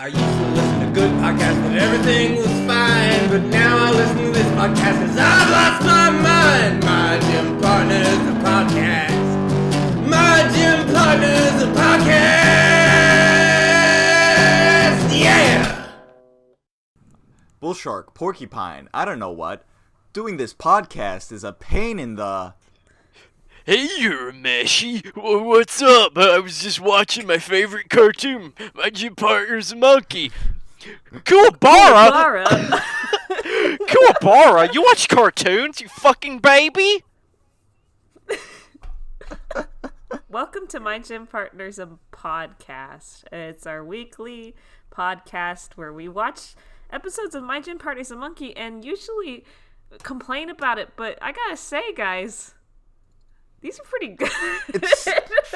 I used to listen to good podcasts and everything was fine, but now I listen to this podcast because I've lost my mind. My gym partner's a podcast. My gym partner's a podcast. Yeah! Bull shark, porcupine, I don't know what. Doing this podcast is a pain in the... Hey, you're Meshy. What's up? I was just watching my favorite cartoon. My gym partner's a monkey. Kuwabara! Kuwabara, you watch cartoons, you fucking baby? Welcome to My Gym Partner's a podcast. It's our weekly podcast where we watch episodes of My Gym Partner's a Monkey and usually complain about it, but I gotta say, guys, these are pretty good.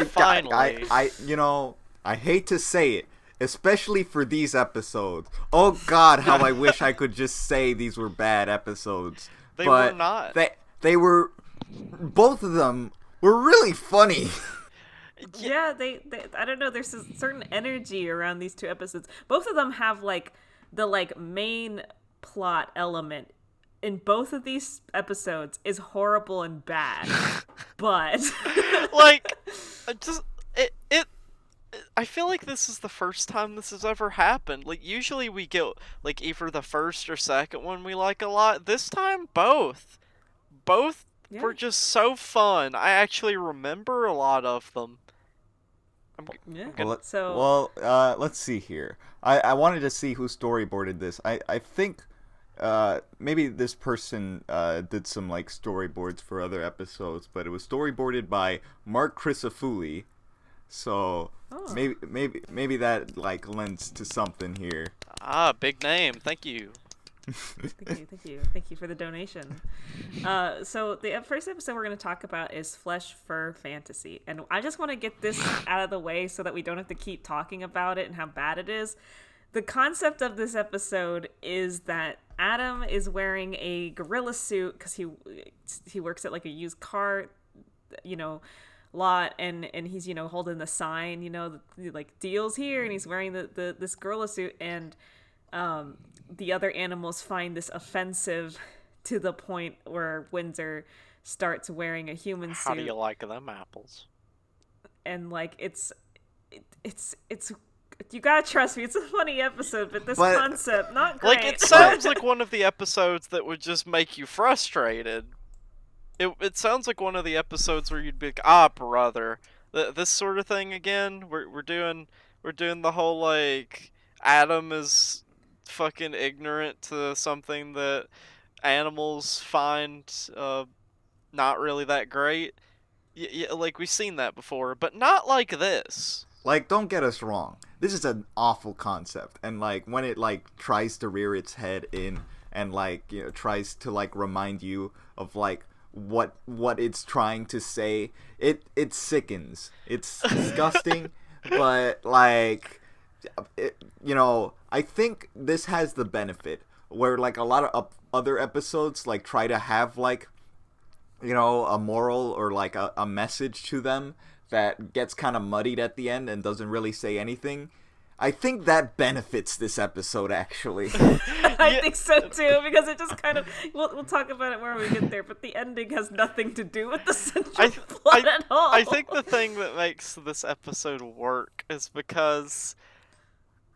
Finally. I hate to say it, especially for these episodes. Oh god, how I wish I could just say these were bad episodes. They but were not. They were, both of them were really funny. Yeah, they I don't know, there's a certain energy around these two episodes. Both of them have the main plot element in both of these episodes is horrible and bad. But I feel like this is the first time this has ever happened. Usually we get either the first or second one we like a lot. This time both were just so fun. I actually remember a lot of them. Let's see here. I wanted to see who storyboarded this. I think maybe this person did some storyboards for other episodes, but it was storyboarded by Mark Crisafulli. So maybe that lends to something here. Ah, big name. Thank you. Thank you for the donation. So the first episode we're going to talk about is Flesh Fur Fantasy, and I just want to get this out of the way so that we don't have to keep talking about it and how bad it is. The concept of this episode is that Adam is wearing a gorilla suit because he works at a used car, lot, and he's holding the sign, deals here, and he's wearing this gorilla suit, and the other animals find this offensive to the point where Windsor starts wearing a human suit. How do you like them apples? And it's you gotta trust me, it's a funny episode, but concept, not great. It sounds like one of the episodes that would just make you frustrated. It sounds like one of the episodes where you'd be like, brother, this sort of thing again. We're doing the whole Adam is fucking ignorant to something that animals find not really that great. We've seen that before, but not like this. Don't get us wrong. This is an awful concept, and when it tries to rear its head in and tries to remind you of what it's trying to say, it sickens. It's disgusting, but I think this has the benefit where a lot of other episodes try to have a moral or a message to them that gets kind of muddied at the end and doesn't really say anything. I think that benefits this episode, actually. I think so too, because it just kind of we'll talk about it where we get there, but the ending has nothing to do with the central plot at all. I think the thing that makes this episode work is because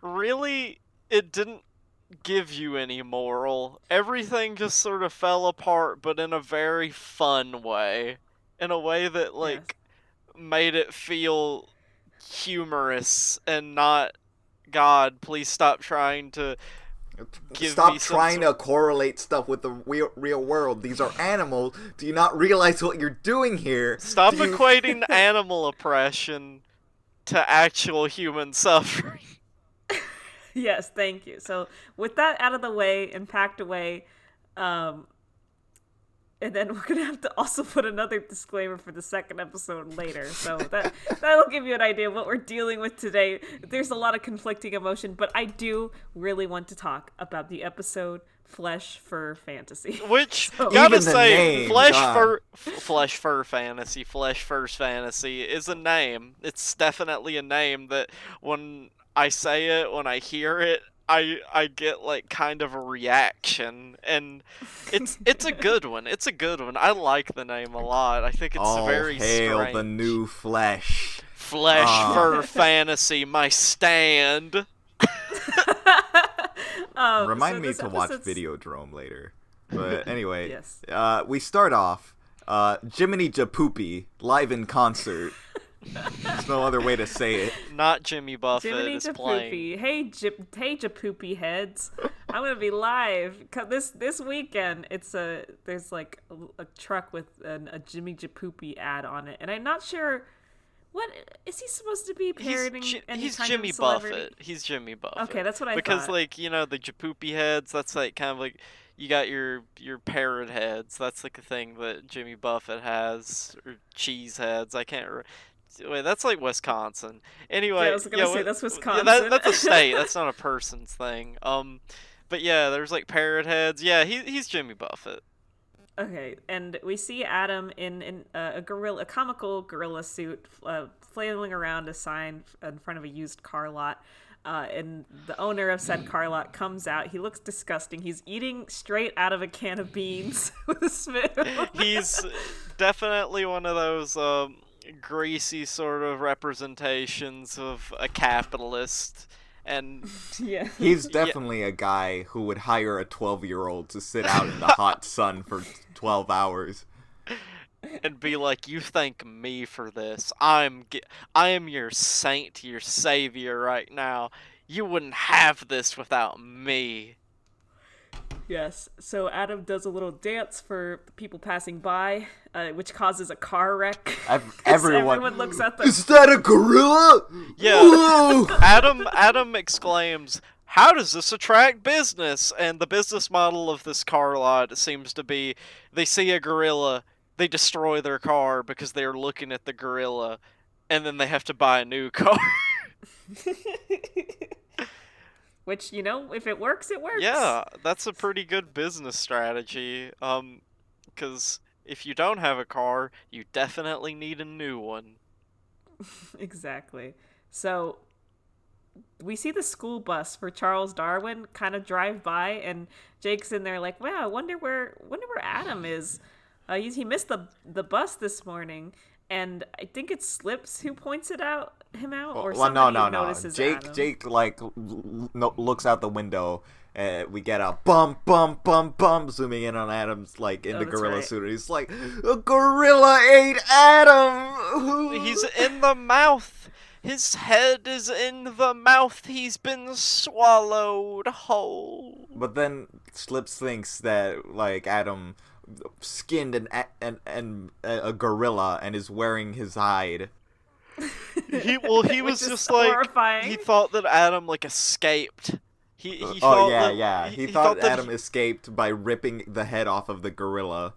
really it didn't give you any moral. Everything just sort of fell apart, but in a very fun way. In a way that made it feel humorous and not, God, please stop trying to to correlate stuff with the real world. These are animals. Do you not realize what you're doing here? Stop equating animal oppression to actual human suffering. Yes, thank you. So with that out of the way and packed away, and then we're going to have to also put another disclaimer for the second episode later. So that'll give you an idea of what we're dealing with today. There's a lot of conflicting emotion, but I do really want to talk about the episode Flesh Fur Fantasy. Which, so, gotta say, name, Flesh Fur Fantasy is a name. It's definitely a name that when I say it, when I hear it, I get like kind of a reaction, and it's a good one. It's a good one. I like the name a lot. I think it's very hail strange. the new flesh. Flesh for fantasy, my stand. Remind me to watch Videodrome later. But anyway, yes. We start off Jiminy Japoopy live in concert. There's no other way to say it. Not Jimmy Buffett Jiminy is Japoopy. playing. Hey Japoopy heads, I'm gonna be live this weekend. There's like a truck with a Jimmy Japoopy ad on it, and I'm not sure. What is he supposed to be parodying? He's Jimmy Buffett. He's Jimmy Buffett. Okay, that's what I thought. Because like the Japoopy heads, that's like kind of like you got your parrot heads. That's like a thing that Jimmy Buffett has, or cheese heads. I can't. Wait, that's like Wisconsin. Anyway, yeah, I was gonna say that's Wisconsin. That's a state. That's not a person's thing. But yeah, there's like parrot heads. Yeah, he's Jimmy Buffett. Okay, and we see Adam in a comical gorilla suit, flailing around a sign in front of a used car lot. And the owner of said car lot comes out. He looks disgusting. He's eating straight out of a can of beans with a spoon. He's definitely one of those greasy sort of representations of a capitalist. And yeah, he's definitely a guy who would hire a 12-year-old to sit out in the hot sun for 12 hours and be like, "You thank me for this. I am your saint, your savior right now. You wouldn't have this without me." Yes. So Adam does a little dance for people passing by, which causes a car wreck. Everyone looks at them. Is that a gorilla? Yeah. Adam exclaims, "How does this attract business?" And the business model of this car lot seems to be, they see a gorilla, they destroy their car because they are looking at the gorilla, and then they have to buy a new car. Which, if it works, it works. Yeah, that's a pretty good business strategy. Because if you don't have a car, you definitely need a new one. Exactly. So we see the school bus for Charles Darwin kind of drive by, and Jake's in there like, "Wow, I wonder where Adam is. He missed the bus this morning." And I think it's Slips who points him out, or somebody notices Adam. Jake looks out the window. We get a bump, zooming in on Adam's in the gorilla suit. He's like, "A gorilla ate Adam." He's in the mouth. His head is in the mouth. He's been swallowed whole. But then Slips thinks that Adam skinned a gorilla and is wearing his hide. He was just horrifying. He thought that Adam escaped. He thought Adam escaped by ripping the head off of the gorilla.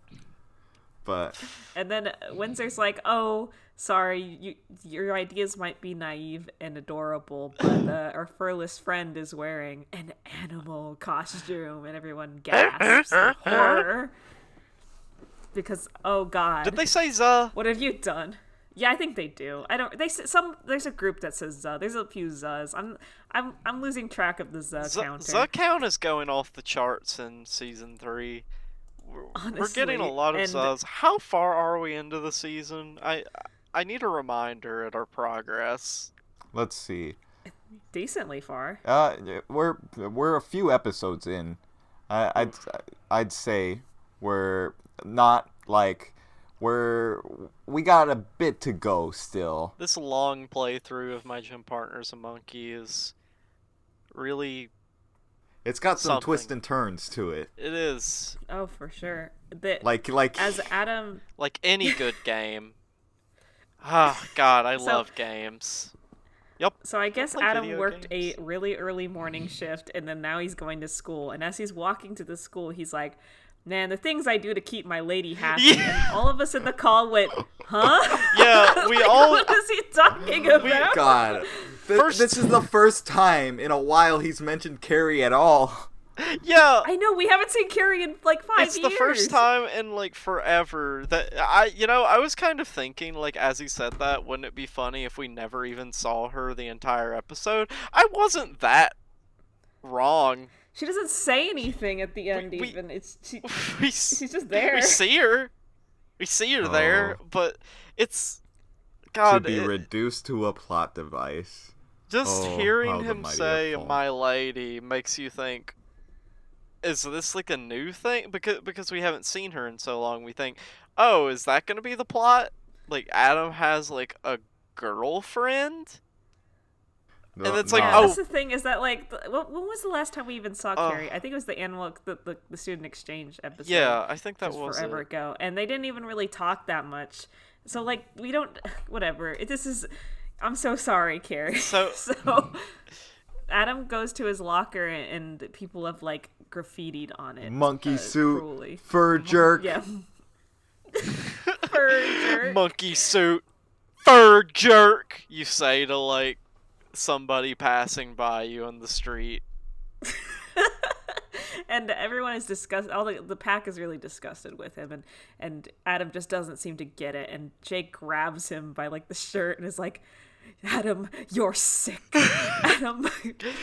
But and then Windsor's like, "Oh, sorry, your ideas might be naive and adorable, but our furless friend is wearing an animal costume," and everyone gasps in horror. Because, oh god, did they say "Zuh"? What have you done? Yeah, I think they do. I don't. There's a group that says "Zuh." There's a few "Zuhs." I'm losing track of the "Zuh" counter. "Zuh" count is going off the charts in season 3. We're getting a lot of "Zuhs." How far are we into the season? I need a reminder at our progress. Let's see. Decently far. We're a few episodes in. I'd say we're not we got a bit to go still. This long playthrough of My Gym Partner's a Monkey is really, it's got some twists and turns to it. It is. Oh, for sure. As Adam, like any good game. Oh god, I love games. Yep. So I guess Adam worked a really early morning shift, and then now he's going to school. And as he's walking to the school, he's like, "Man, the things I do to keep my lady happy." Yeah. And all of us in the call went, "Huh?" Yeah, we all. What is he talking about? God, this is the first time in a while he's mentioned Carrie at all. Yeah, I know, we haven't seen Carrie in like 5 years. it's the first time in like forever that I was kind of thinking, like, as he said that, wouldn't it be funny if we never even saw her the entire episode? I wasn't that wrong. She doesn't say anything at the end. we- Even We she's just there. We see her. We see her there, Oh. but it's To God. be reduced to a plot device. Just Oh, hearing how the him mighty say have fallen. "my lady" makes you think, is this like a new thing? Because we haven't seen her in so long, we think, oh, is that gonna be the plot? Like Adam has like a girlfriend, and it's like, Yeah, oh, that's the thing is that like, when was the last time we even saw Carrie? I think it was the animal, the student exchange episode. yeah, I think that just was forever it. ago, and they didn't even really talk that much. So like, we don't, whatever. This is, I'm so sorry, Carrie. So- so Adam goes to his locker, and people have like graffitied on it. Monkey suit, cruelly. fur jerk. Yeah. Fur jerk. Monkey suit, fur jerk. You say to like somebody passing by you on the street. And everyone is disgusted. All the pack is really disgusted with him, and Adam just doesn't seem to get it. And Jake grabs him by like the shirt and is like, "Adam, you're sick. Adam,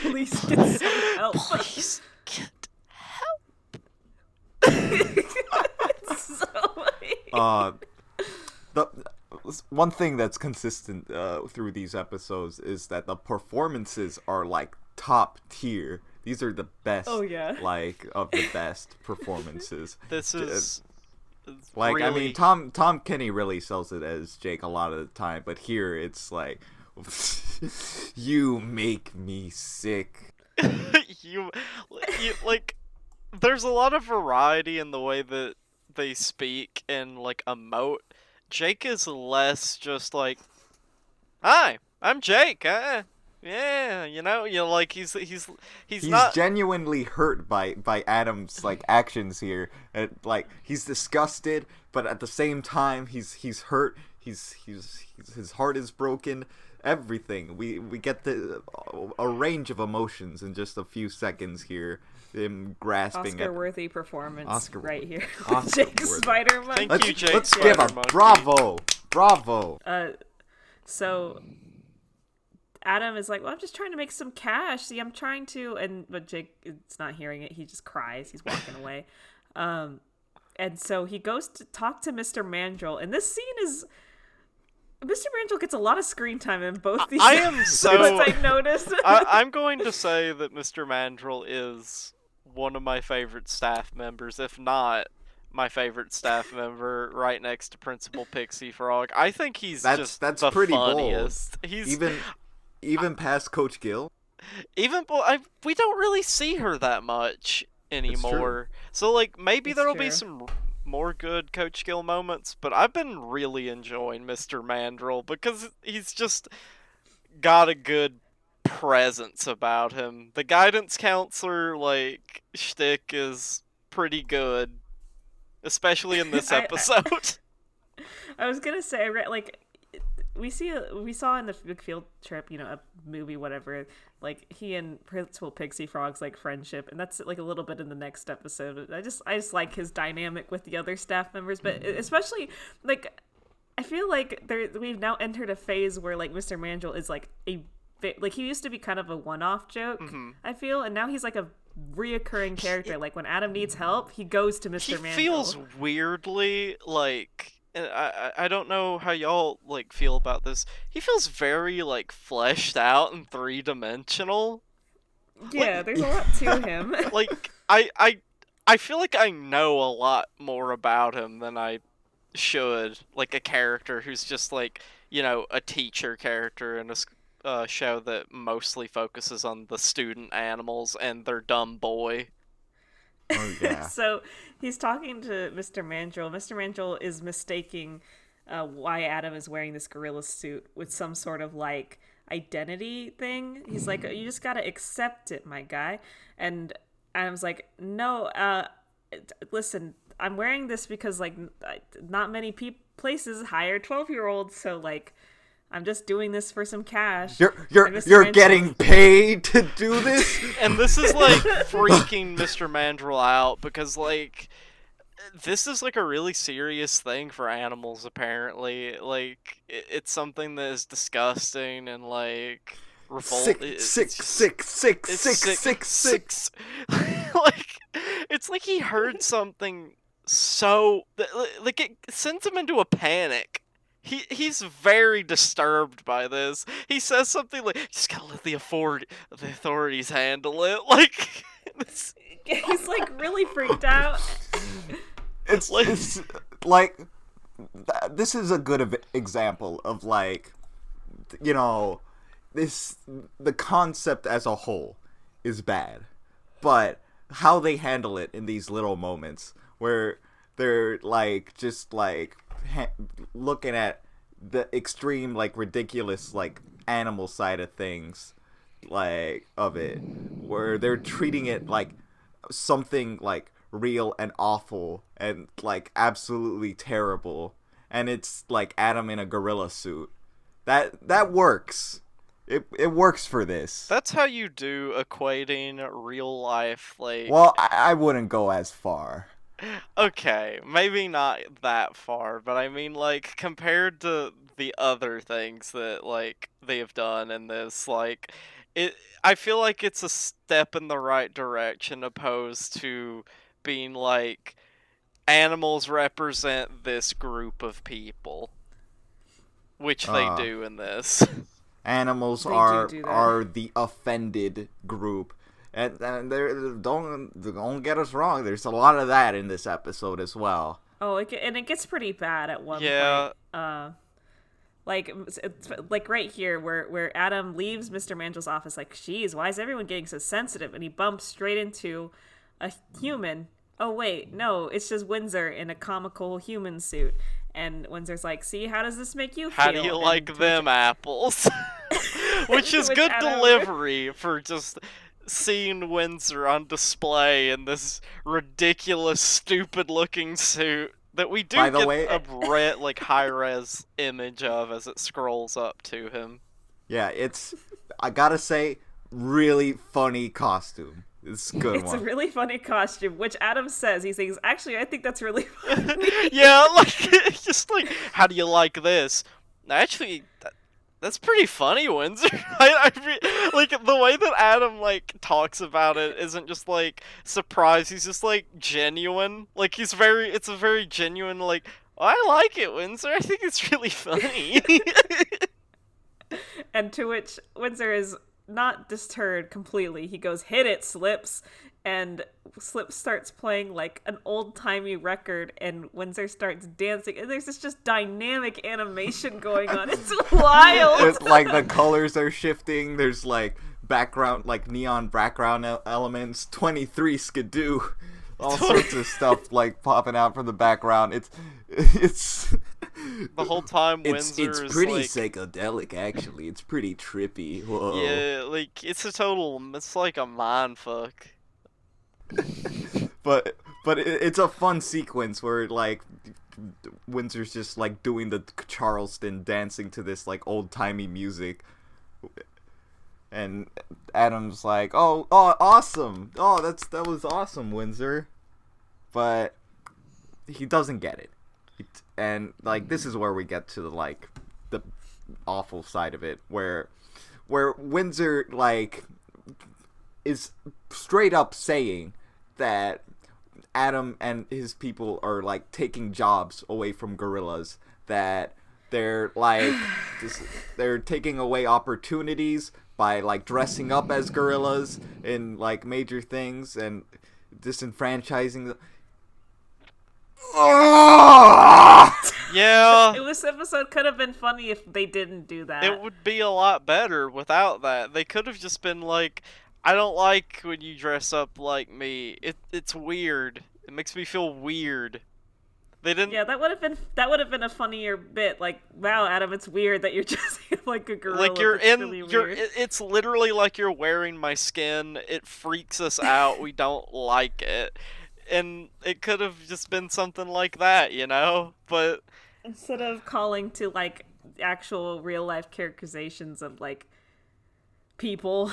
please get some help." Please get It's so funny. The one thing that's consistent through these episodes is that the performances are like top tier. These are the best, Oh, yeah. like, of the best performances. This is Like, really... I mean, Tom Kenny really sells it as Jake a lot of the time, but here it's like, you make me sick. you like, there's a lot of variety in the way that they speak and like emote. Jake is less just like, "Hi, I'm Jake. Yeah, like he's not genuinely hurt by Adam's like actions here. And, like, he's disgusted, but at the same time he's hurt. His heart is broken. Everything. We get a range of emotions in just a few seconds here. Him grasping Oscar-worthy performance Oscar- right here. Oscar Jake worthy. Spider-Man. Thank you, Jake. Let's give a Spider-Monkey. bravo. So Adam is like, "Well, I'm just trying to make some cash. See, I'm trying to," but Jake is not hearing it. He just cries. He's walking away. And so he goes to talk to Mr. Mandrill, and this scene is, Mr. Mandrill gets a lot of screen time in both these I am episodes, so- I noticed. I'm going to say that Mr. Mandrill is one of my favorite staff members, if not my favorite staff member, right next to Principal Pixie Frog. I think he's That's the pretty funniest. bold. He's Even past Coach Gill. we don't really see her that much anymore. So like maybe It's there'll be true. some more good Coach Gill moments, but I've been really enjoying Mr. Mandrill because he's just got a good presence about him. The guidance counselor like shtick is pretty good, especially in this episode. I was gonna say, I read, like, we saw in the big field trip, a movie, whatever, like he and Principal Pixie Frog's like friendship, and that's like a little bit in the next episode. I just like his dynamic with the other staff members, but especially like I feel like we've now entered a phase where like Mr. Mandrill is like like he used to be kind of a one-off joke, I feel, and now he's like a reoccurring character. Like when Adam needs help, he goes to Mr. Mandrill. He feels weirdly like, and I don't know how y'all like feel about this. He feels very like fleshed out and 3-dimensional. Yeah, there's a lot to him. Like I feel like I know a lot more about him than I should. Like a character who's just like, a teacher character in a show that mostly focuses on the student animals and their dumb boy. Oh yeah. So he's talking to Mr. Mandrill. Mr. Mandrill is mistaking why Adam is wearing this gorilla suit with some sort of like identity thing. He's like, "You just gotta accept it, my guy." And Adam's like, "No, listen, I'm wearing this because like not many places hire 12-year-olds, so like I'm just doing this for some cash. You're getting paid to do this? And this is like freaking Mr. Mandrill out because like this is like a really serious thing for animals apparently. Like it's something that is disgusting and like Sick. Like it's like he heard something so like it sends him into a panic. He's very disturbed by this. He says something like, "Just gotta let the authorities handle it." Like, he's like really freaked out. It's like this is a good example of like, you know, the concept as a whole is bad, but how they handle it in these little moments where they're like just like looking at the extreme like ridiculous like animal side of things, like of it, where they're treating it like something like real and awful and like absolutely terrible, and it's like Adam in a gorilla suit. That works. It works for this. That's how you do equating real life, like... Well, I wouldn't go as far. Okay, maybe not that far, but I mean, like, compared to the other things that, like, they have done in this, like, I feel like it's a step in the right direction opposed to being, like, animals represent this group of people. Which they do in this. Animals are the offended group. And don't get us wrong, there's a lot of that in this episode as well. Oh, and it gets pretty bad at one point. Like it's like right here where Adam leaves Mr. Mandrill's office like, geez, why is everyone getting so sensitive? And he bumps straight into a human. Oh, wait, no, it's just Windsor in a comical human suit. And Windsor's like, see, how does this make you feel? How do you like them apples? Which is good delivery for just seeing Windsor on display in this ridiculous, stupid-looking suit that we do get a like high-res image of as it scrolls up to him. Yeah, it's, I gotta say, really funny costume. It's a good one. It's a really funny costume, which Adam says. He thinks, actually, I think that's really funny. Yeah, like, it's just like, how do you like this? Actually, that's pretty funny, Windsor. Like, the way that Adam, like, talks about it isn't just, like, surprised. He's just, like, genuine. Like, it's a very genuine, like, oh, I like it, Windsor. I think it's really funny. And to which Windsor is not deterred completely. He goes, hit it, Slips. And Slips starts playing like an old-timey record, and Windsor starts dancing, and there's this just dynamic animation going on. It's wild. It's like the colors are shifting. There's like background, like neon background elements. 23 skidoo, all sorts of stuff like popping out from the background. It's the whole time Windsor it's is pretty like, psychedelic, actually. It's pretty trippy. Whoa. Yeah, like it's like a mind fuck. but it's a fun sequence where like Windsor's just like doing the Charleston, dancing to this like old timey music, and Adam's like, oh awesome, that was awesome, Windsor, but he doesn't get it. And like this is where we get to the awful side of it, where Windsor like is straight up saying that Adam and his people are like taking jobs away from gorillas, that they're like they're taking away opportunities by like dressing up as gorillas in like major things and disenfranchising them. Yeah. This episode could have been funny if they didn't do that. It would be a lot better without that. They could have just been like, I don't like when you dress up like me. It's weird. It makes me feel weird. They didn't. Yeah, that would have been a funnier bit. Like, wow, Adam, it's weird that you're dressing like a gorilla. Like really weird. It's literally like you're wearing my skin. It freaks us out. We don't like it. And it could have just been something like that, you know? But instead of calling to like actual real life characterizations of like people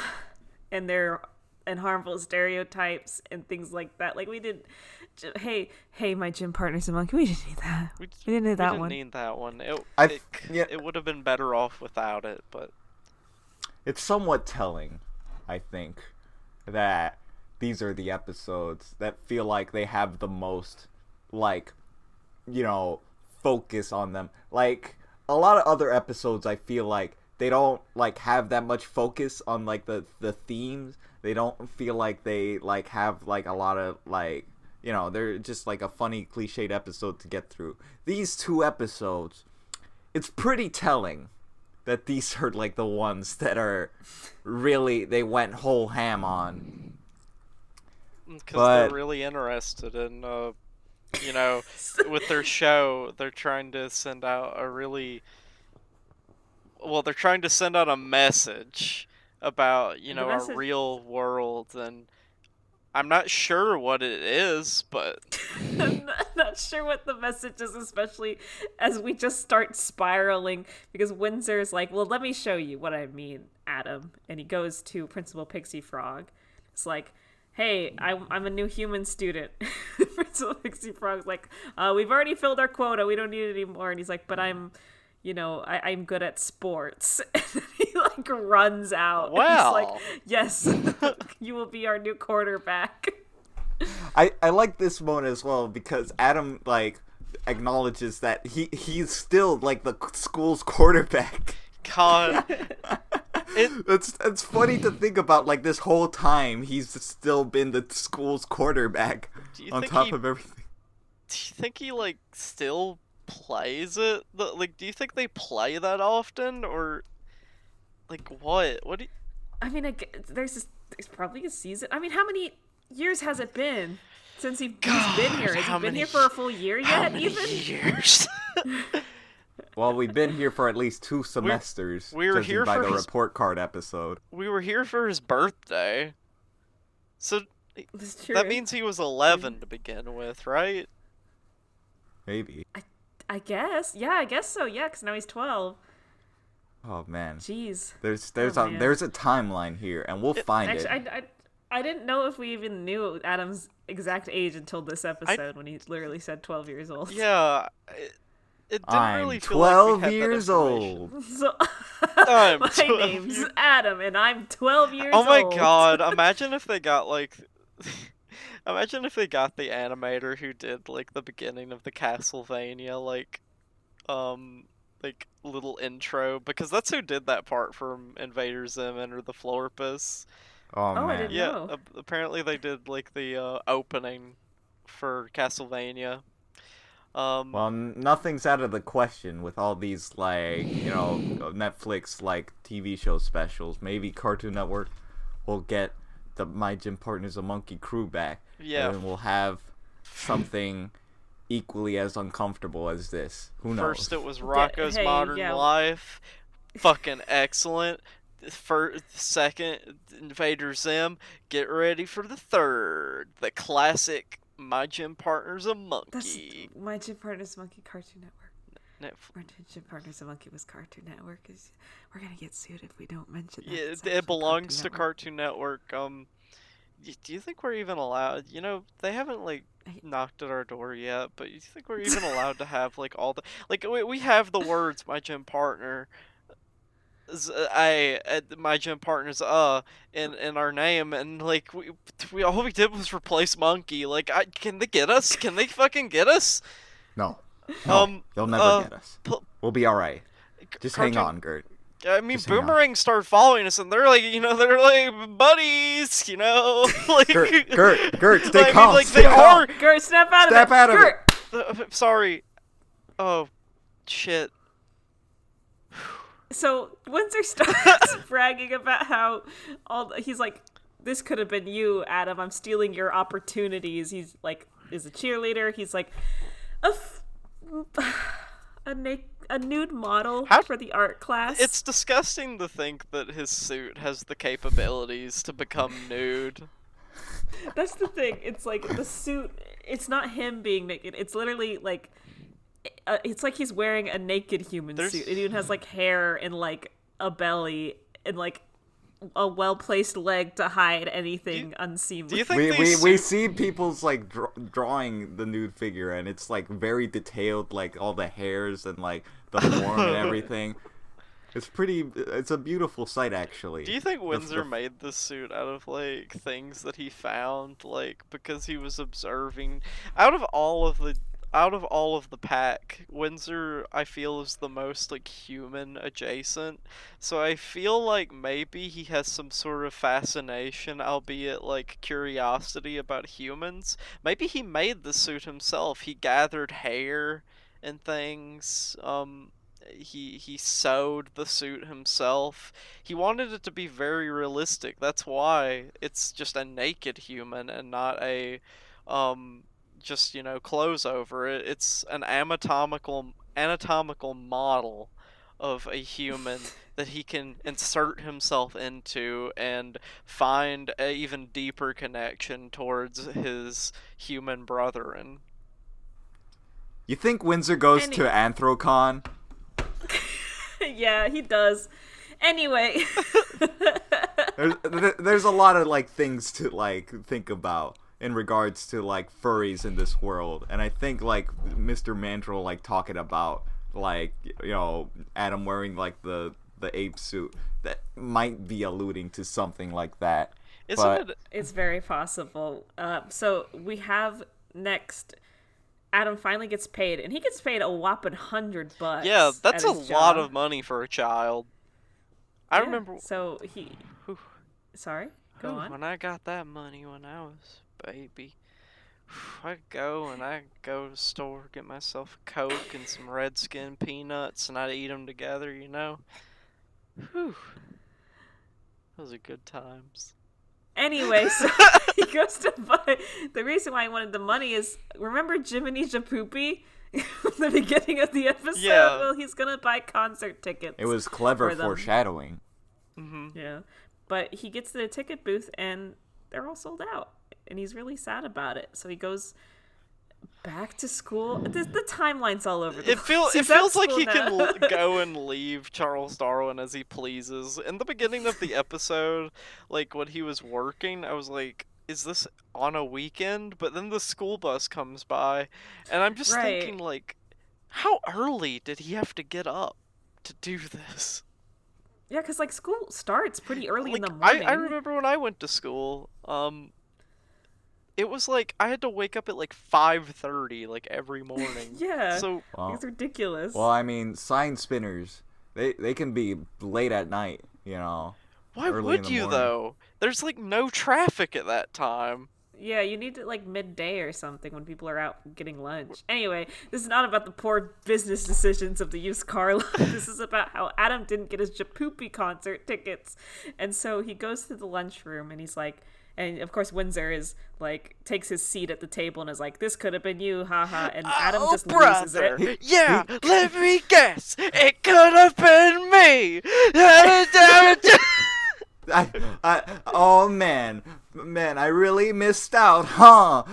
and their and harmful stereotypes and things like that. Like we didn't. Hey, my gym partner's a monkey. We didn't need that. We didn't need that one. We didn't need that one. Yeah. It would have been better off without it, but It's somewhat telling, I think, that these are the episodes that feel like they have the most, like, focus on them. Like, a lot of other episodes, I feel like they don't, like, have that much focus on, like, the themes. They don't feel like they, like, have, like, a lot of, like, they're just, like, a funny, cliched episode to get through. These 2 episodes, it's pretty telling that these are, like, the ones that are really, they went whole ham on. Because they're really interested in, with their show, they're trying to send out they're trying to send out a message about, our real world, and I'm not sure what it is, but I'm not sure what the message is, especially as we just start spiraling, because Windsor's like, well, let me show you what I mean, Adam. And he goes to Principal Pixie Frog. It's like, hey, I'm a new human student. Principal Pixie Frog's like, we've already filled our quota. We don't need it anymore. And he's like, but I'm good at sports. And then he like runs out. Wow. And he's like, yes, you will be our new quarterback. I like this moment as well because Adam, like, acknowledges that he's still, like, the school's quarterback. God. It's funny to think about, like, this whole time he's still been the school's quarterback on top of everything. Do you think he, like, still plays it? Like, do you think they play that often, or like what do you... I mean, there's probably a season. I mean, how many years has it been since he's been here? Has he been here for a full year yet? How many even years? Well, we've been here for at least 2 semesters. We were here by for the his report card episode. We were here for his birthday, so that means he was 11 to begin with, right? Maybe. I guess. Yeah, I guess so. Yeah, because now he's 12. Oh man. Jeez. There's man. there's a timeline here, and we'll find it. I didn't know if we even knew Adam's exact age until this episode when he literally said 12 years old. Yeah. It didn't I'm really feel 12 like we had years that old. So, I'm my 12 name's years- Adam, and I'm 12 years Oh old. my god, imagine if they got like imagine if they got the animator who did like the beginning of the Castlevania like little intro, because that's who did that part from Invader Zim Enter the Florpus. Oh man. I didn't Yeah, know. apparently they did like the opening for Castlevania. Well, nothing's out of the question with all these, like, Netflix, like, TV show specials. Maybe Cartoon Network will get the My Gym Partner's a Monkey crew back. Yeah. And we'll have something equally as uncomfortable as this. Who knows? First it was Rocco's Modern yeah. Life. Fucking excellent. Second, Invader Zim. Get ready for the third. The classic My Gym Partner's a Monkey. That's My Gym Partner's a Monkey Cartoon Network. My Gym Partner's a Monkey was Cartoon Network. We're gonna get sued if we don't mention that. Yeah, it belongs to Cartoon Network. Do you think we're even allowed? They haven't like knocked at our door yet, but you think we're even allowed to have like all the we have the words My Gym Partner. My Gym Partner's in our name, and like we all we did was replace Monkey. Like, can they get us? Can they fucking get us? No. They'll never get us. We'll be all right. Just hang on, Gert. I mean, Boomerang started following us, and they're like, they're like buddies, like. Gert, stay calm. Like stay they calm. are. Gert, snap out Snap of it. out of Gert. it. Sorry. Oh, shit. So Windsor starts bragging about how he's like, this could have been you, Adam. I'm stealing your opportunities. He's like, is a cheerleader. He's like, a nude model for the art class. It's disgusting to think that his suit has the capabilities to become nude. That's the thing. It's like the suit. It's not him being naked. It's literally like it's like he's wearing a naked human suit. It even has like hair and like a belly and like a well-placed leg to hide anything unseemly. Do you think we see people's like drawing the nude figure, and it's like very detailed, like all the hairs and like the form and everything. It's a beautiful sight, actually. Do you think Windsor made this suit out of like things that he found, like because he was observing out of all of the pack, Windsor I feel is the most like human adjacent. So I feel like maybe he has some sort of fascination, albeit like curiosity about humans. Maybe he made the suit himself. He gathered hair and things. He sewed the suit himself. He wanted it to be very realistic. That's why it's just a naked human and not a just, clothes over it. It's an anatomical model of a human that he can insert himself into and find a even deeper connection towards his human brethren. You think Windsor goes to Anthrocon? Yeah, he does. Anyway, there's a lot of like things to like think about in regards to like furries in this world, and I think like Mr. Mandrill like talking about like Adam wearing like the ape suit, that might be alluding to something like that. It's very possible. So we have next. Adam finally gets paid, and he gets paid a whopping $100. Yeah, that's a lot of money for a child. I remember. So Sorry, go on. When I got that money when I was a baby, I'd go to the store, get myself a Coke and some Redskin peanuts, and I'd eat them together. Whew. Those are good times. Anyway, so he goes to buy. The reason why he wanted the money is, remember Jiminy Japoopy? The beginning of the episode? Yeah. Well, he's gonna buy concert tickets. It was clever foreshadowing. Mm-hmm. Yeah. But he gets to the ticket booth, and they're all sold out. And he's really sad about it. So he goes back to school. The timeline's all over the place. It feels like he can go and leave Charles Darwin as he pleases. In the beginning of the episode, like when he was working, I was like, is this on a weekend? But then the school bus comes by, and I'm just thinking, like, how early did he have to get up to do this? Yeah, because like school starts pretty early in the morning. I remember when I went to school, it was like I had to wake up at like 5:30 like every morning. Yeah. So it's ridiculous. Well, I mean, sign spinners, they can be late at night, why would you though? There's like no traffic at that time. Yeah, you need it like midday or something when people are out getting lunch. Anyway, this is not about the poor business decisions of the used car lot. This is about how Adam didn't get his Japoopy concert tickets. And so he goes to the lunchroom and he's like, and of course Windsor is like, takes his seat at the table and is like, this could have been you, haha. And Adam just loses it. Yeah, let me guess. It could have been me. Oh man, I really missed out, huh?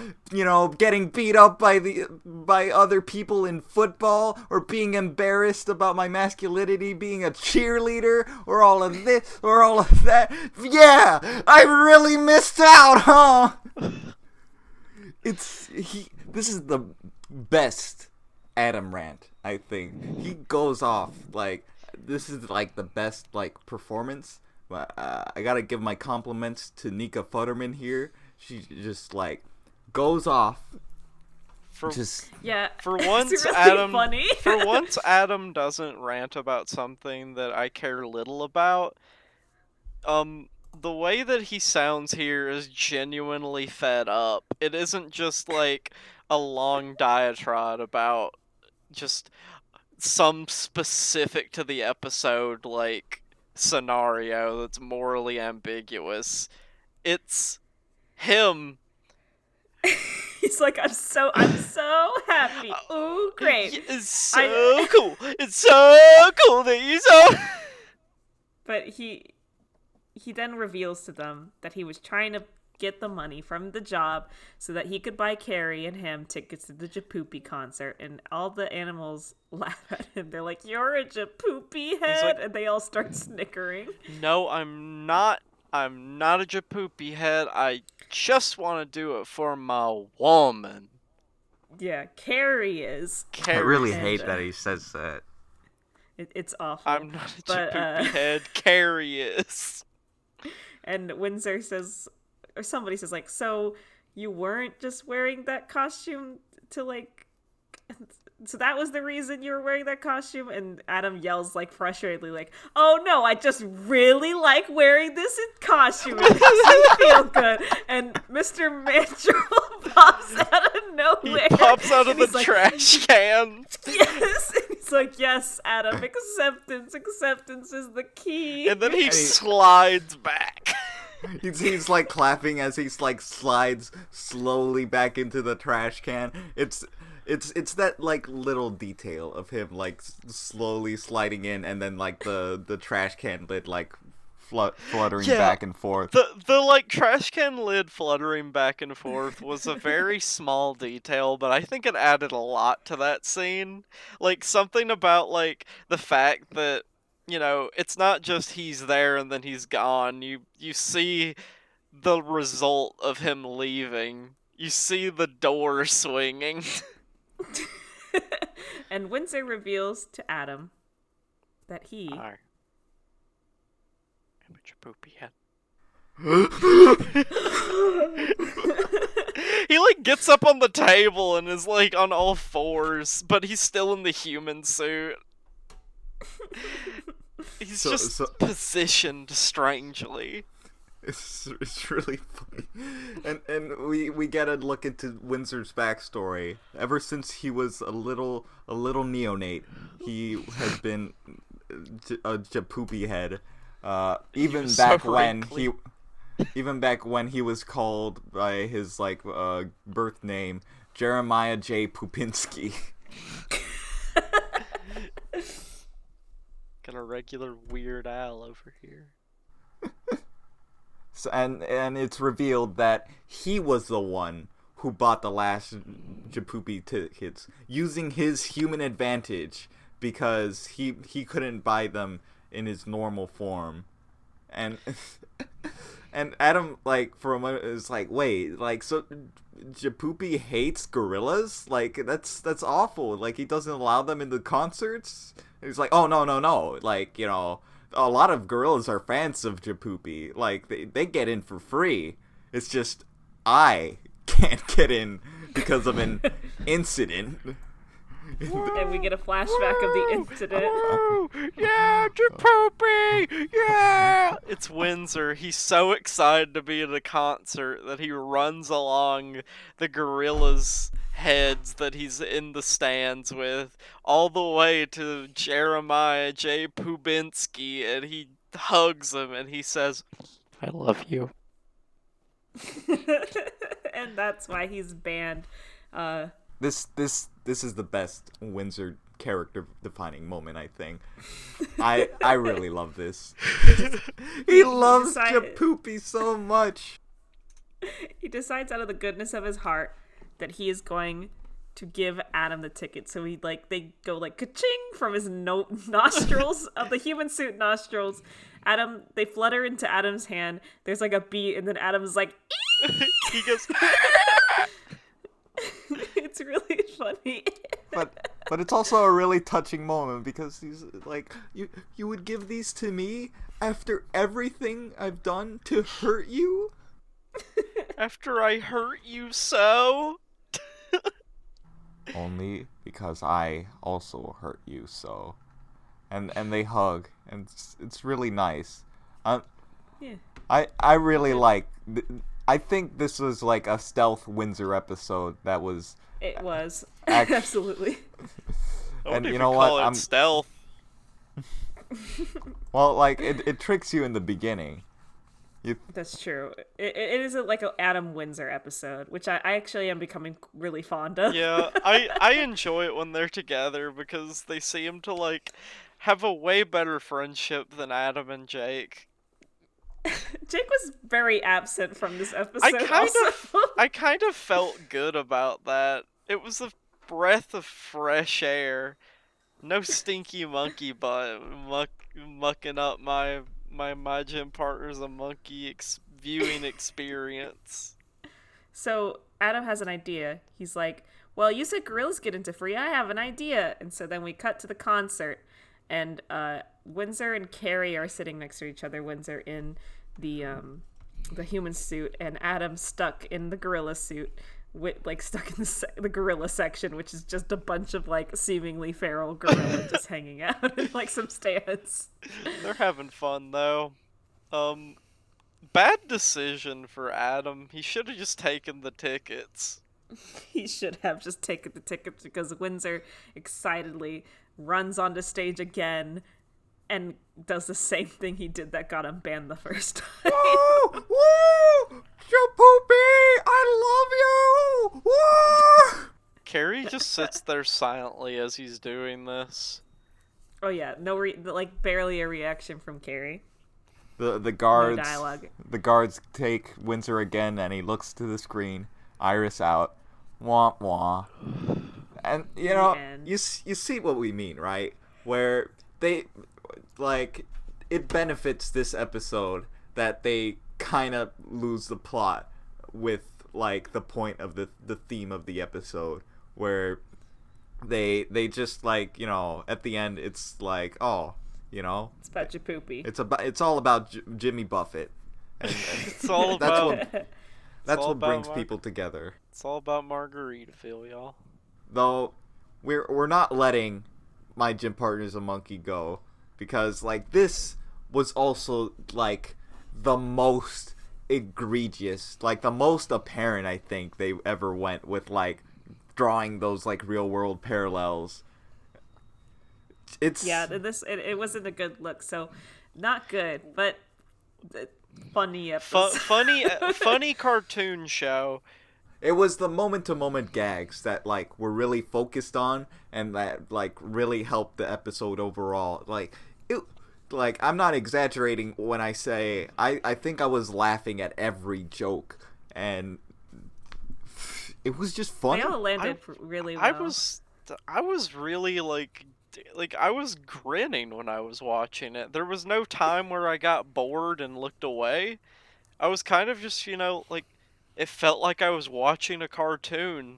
Getting beat up by other people in football, or being embarrassed about my masculinity, being a cheerleader, or all of this, or all of that. Yeah, I really missed out, huh? This is the best Adam rant, I think. He goes off like, this is like the best like performance. I gotta give my compliments to Nika Futterman here. She just like goes off. For once, really Adam. Funny. For once, Adam doesn't rant about something that I care little about. The way that he sounds here is genuinely fed up. It isn't just like a long diatribe about just some specific to the episode like scenario that's morally ambiguous. It's him. He's like, I'm so happy. Ooh, great. It's so cool. It's so cool that you so. But he then reveals to them that he was trying to get the money from the job so that he could buy Carrie and him tickets to the Japoopy concert. And all the animals laugh at him. They're like, "You're a Japoopy head," and they all start snickering. No, I'm not. I'm not a Japoopy head. I just want to do it for my woman. Yeah, Carrie is. I really And, hate that he says that. It's awful. I'm not a But, Japoopy head. Carrie is. And Windsor says, or somebody says, like, "So you weren't just wearing that costume to, like, so that was the reason you were wearing that costume?" And Adam yells, like, frustratedly, like, "Oh no, I just really like wearing this costume. It makes me feel good." And Mr. Mandrill pops out of He nowhere. pops out of and the he's like, trash can. "Yes." And he's like, "Yes, Adam, acceptance is the key." And then he slides back. He's like clapping as he's like slides slowly back into the trash can. It's that like little detail of him like slowly sliding in, and then like the trash can lid like fluttering back and forth. The like trash can lid fluttering back and forth was a very small detail, but I think it added a lot to that scene. Like something about like the fact that, you know, it's not just he's there and then he's gone. You see the result of him leaving. You see the door swinging. And Windsor reveals to Adam that he I'm a Japoopy head. He like gets up on the table and is like on all fours, but he's still in the human suit. He's just positioned strangely. It's really funny, and we get a look into Windsor's backstory. Ever since he was a little neonate, he has been a Japoopy head. Even back when he was called by his like birth name, Jeremiah J. Pupinski. Got a regular Weird Al over here. So, and it's revealed that he was the one who bought the last Japoopy tickets using his human advantage, because he couldn't buy them in his normal form. And and Adam, like, for a moment is like, wait, like, so Japoopy hates gorillas? Like, that's awful. Like, he doesn't allow them in the concerts? And he's like, oh, no. Like, you know, a lot of gorillas are fans of Japoopy. Like, they get in for free. It's just I can't get in because of an incident. And we get a flashback of the incident. Yeah, Japoopy! Yeah! It's Windsor. He's so excited to be at a concert that he runs along the gorillas' heads that he's in the stands with, all the way to Jeremiah J. Pubinski, and he hugs him and he says, "I love you." And that's why he's banned. This is the best Windsor character defining moment, I think. I really love this. He loves Japoopy so much. He decides out of the goodness of his heart that he is going to give Adam the ticket. So they go like ka-ching from his nostrils of the human suit nostrils. They flutter into Adam's hand. There's like a beat, and then Adam's like, he goes. It's really funny. But it's also a really touching moment, because he's like, you would give these to me after everything I've done to hurt you? After I hurt you so? Only because I also hurt you so. And they hug, and it's really nice. Yeah. I really like. I think this was like a stealth Windsor episode that was. It was absolutely. And you know what? I'm stealth. Well, like it tricks you in the beginning. That's true. It is like an Adam Windsor episode, which I actually am becoming really fond of. Yeah, I enjoy it when they're together, because they seem to like have a way better friendship than Adam and Jake. Jake was very absent from this episode. I kind of felt good about that. It was a breath of fresh air. No stinky monkey butt mucking up my gym partner's a monkey viewing experience. So Adam has an idea. He's like, well, you said gorillas get into free. I have an idea. And so then we cut to the concert. And Windsor and Carrie are sitting next to each other. Windsor in the human suit, and Adam stuck in the gorilla suit, with stuck in the gorilla section, which is just a bunch of seemingly feral gorilla just hanging out in some stands. They're having fun though. Bad decision for Adam. He should have just taken the tickets. He should have just taken the tickets, because Windsor excitedly runs onto stage again and does the same thing he did that got him banned the first time. Woo! Woo! Poopy! I love you! Woo! Carrie just sits there silently as he's doing this. Oh yeah, barely a reaction from Carrie. The guards. No dialogue. The guards take Windsor again, and he looks to the screen. Iris out. Wah wah. And you see what we mean, right? Where they it benefits this episode that they kind of lose the plot with the point of the theme of the episode, where they just at the end it's it's about your poopy. It's all about Jimmy Buffett. And it's all about that's what brings people together. It's all about Margaritaville, y'all. Though we're not letting My Gym Partner's a Monkey go, because this was also the most egregious, the most apparent I think they ever went with drawing those real world parallels. It wasn't a good look, so not good, but funny episode. Funny cartoon show. It was the moment-to-moment gags that were really focused on, and that really helped the episode overall. I'm not exaggerating when I say I think I was laughing at every joke, and it was just funny. They all landed really well. I was really I was grinning when I was watching it. There was no time where I got bored and looked away. I was kind of just, it felt like I was watching a cartoon.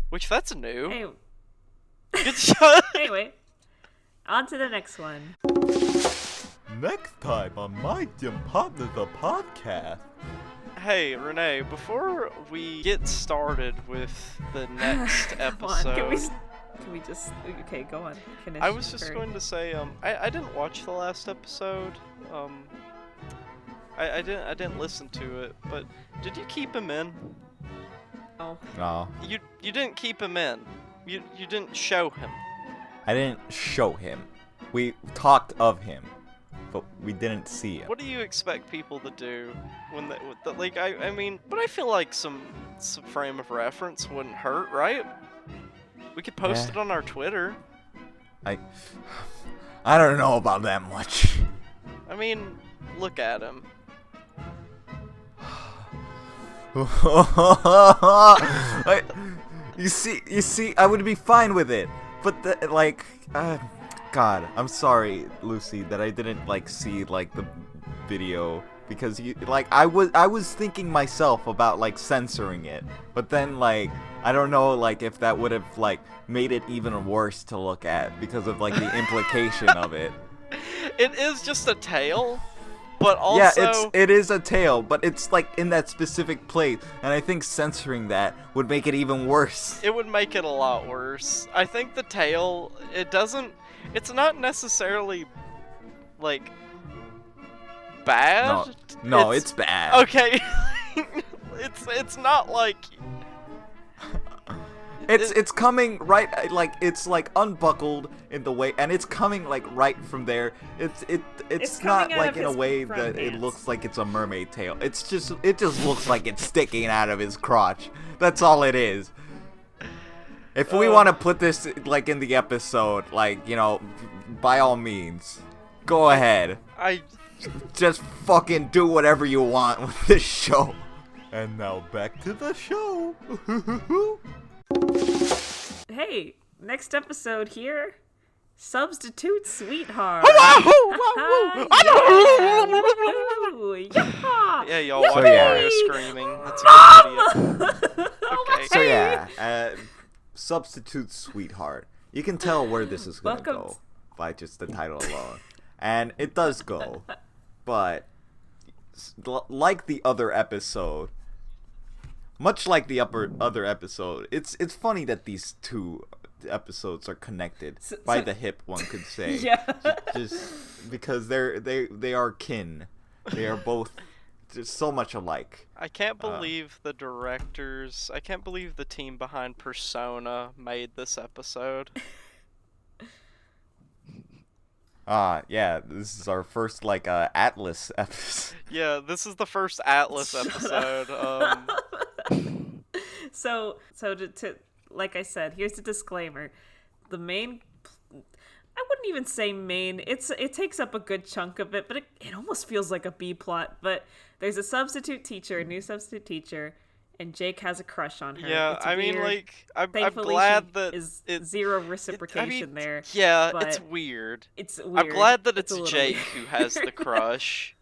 Which, that's new. Hey. Good shot. Anyway, on to the next one. Next time on My Gym Partner, the podcast. Hey, Renee, before we get started with the next episode... Can we just... Okay, go on. Finish. I was just going to say, I didn't watch the last episode. I didn't listen to it, but did you keep him in? No. You didn't keep him in. You didn't show him. I didn't show him. We talked of him, but we didn't see him. What do you expect people to do when they I mean, but I feel like some frame of reference wouldn't hurt, right? We could post it on our Twitter. I don't know about that much. I mean, look at him. You see, I would be fine with it, but God, I'm sorry, Lucy, that I didn't see the video, because I was thinking myself about censoring it, but then I don't know if that would have made it even worse to look at because of the implication of it. It is just a tail, but also yeah, it is a tail, but it's in that specific place, and I think censoring that would make it even worse. It would make it a lot worse. I think the tail, it's not necessarily bad. No, it's bad. Okay. it's not it's coming right, it's unbuckled in the way, and it's coming right from there. It's not in a way that it looks like it's a mermaid tail. It just looks like it's sticking out of his crotch. That's all it is. If we want to put this in the episode, by all means, go ahead. just fucking do whatever you want with this show. And now back to the show. Hey, next episode here. Substitute Sweetheart. Yeah, y'all watch Mario screaming. That's a good idiot. Okay. So yeah, Substitute Sweetheart. You can tell where this is gonna go by just the title alone, and it does go. But like the other episode, much like the other episode, it's funny that these two episodes are connected by the hip, one could say. Yeah. Just because they are kin. They are both just so much alike. I can't believe the team behind Persona made this episode. Yeah, this is our first Atlas episode. Yeah, this is the first Atlas episode. So to like I said, here's the disclaimer. The main, I wouldn't even say main. It takes up a good chunk of it, but it almost feels like a B plot. But there's a substitute teacher, a new substitute teacher, and Jake has a crush on her. Yeah, It's I mean, weird. like, I'm Thankfully, glad that is it, zero reciprocation there. Yeah, but it's weird. It's weird. I'm glad that it's a little Jake weird. who has the crush.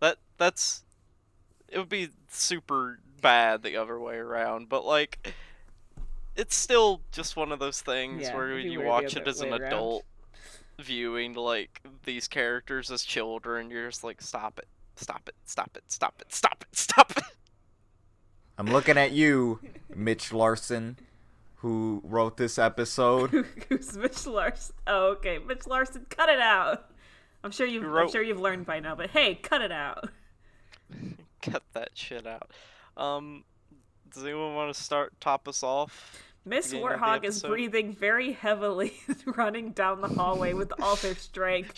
It would be super bad the other way around, but like, it's still just one of those things where it'd be you weird the watch other it as an way around. adult viewing like these characters as children. You're just like, stop it, stop it, stop it, stop it, stop it, stop it. I'm looking at you, Mitch Larson, who wrote this episode. Who's Mitch Larson? Oh, okay, Mitch Larson, cut it out. I'm sure you've learned by now, but hey, cut it out. Cut that shit out. Does anyone want to top us off? Miss Beginning of the Warthog is episode? breathing very heavily, running down the hallway with all her strength.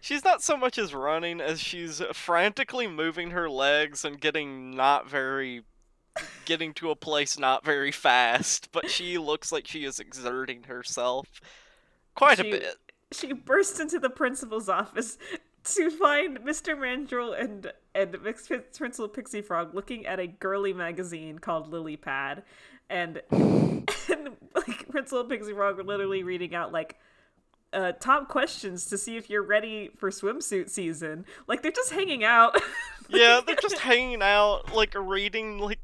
She's not so much as running as she's frantically moving her legs and getting to a place not very fast, but she looks like she is exerting herself quite a bit. She bursts into the principal's office to find Mr. Mandrill and Principal Pixie Frog looking at a girly magazine called Lily Pad, and like Principal Pixie Frog are literally reading out like top questions to see if you're ready for swimsuit season. Like they're just hanging out. Yeah, they're just hanging out, like reading like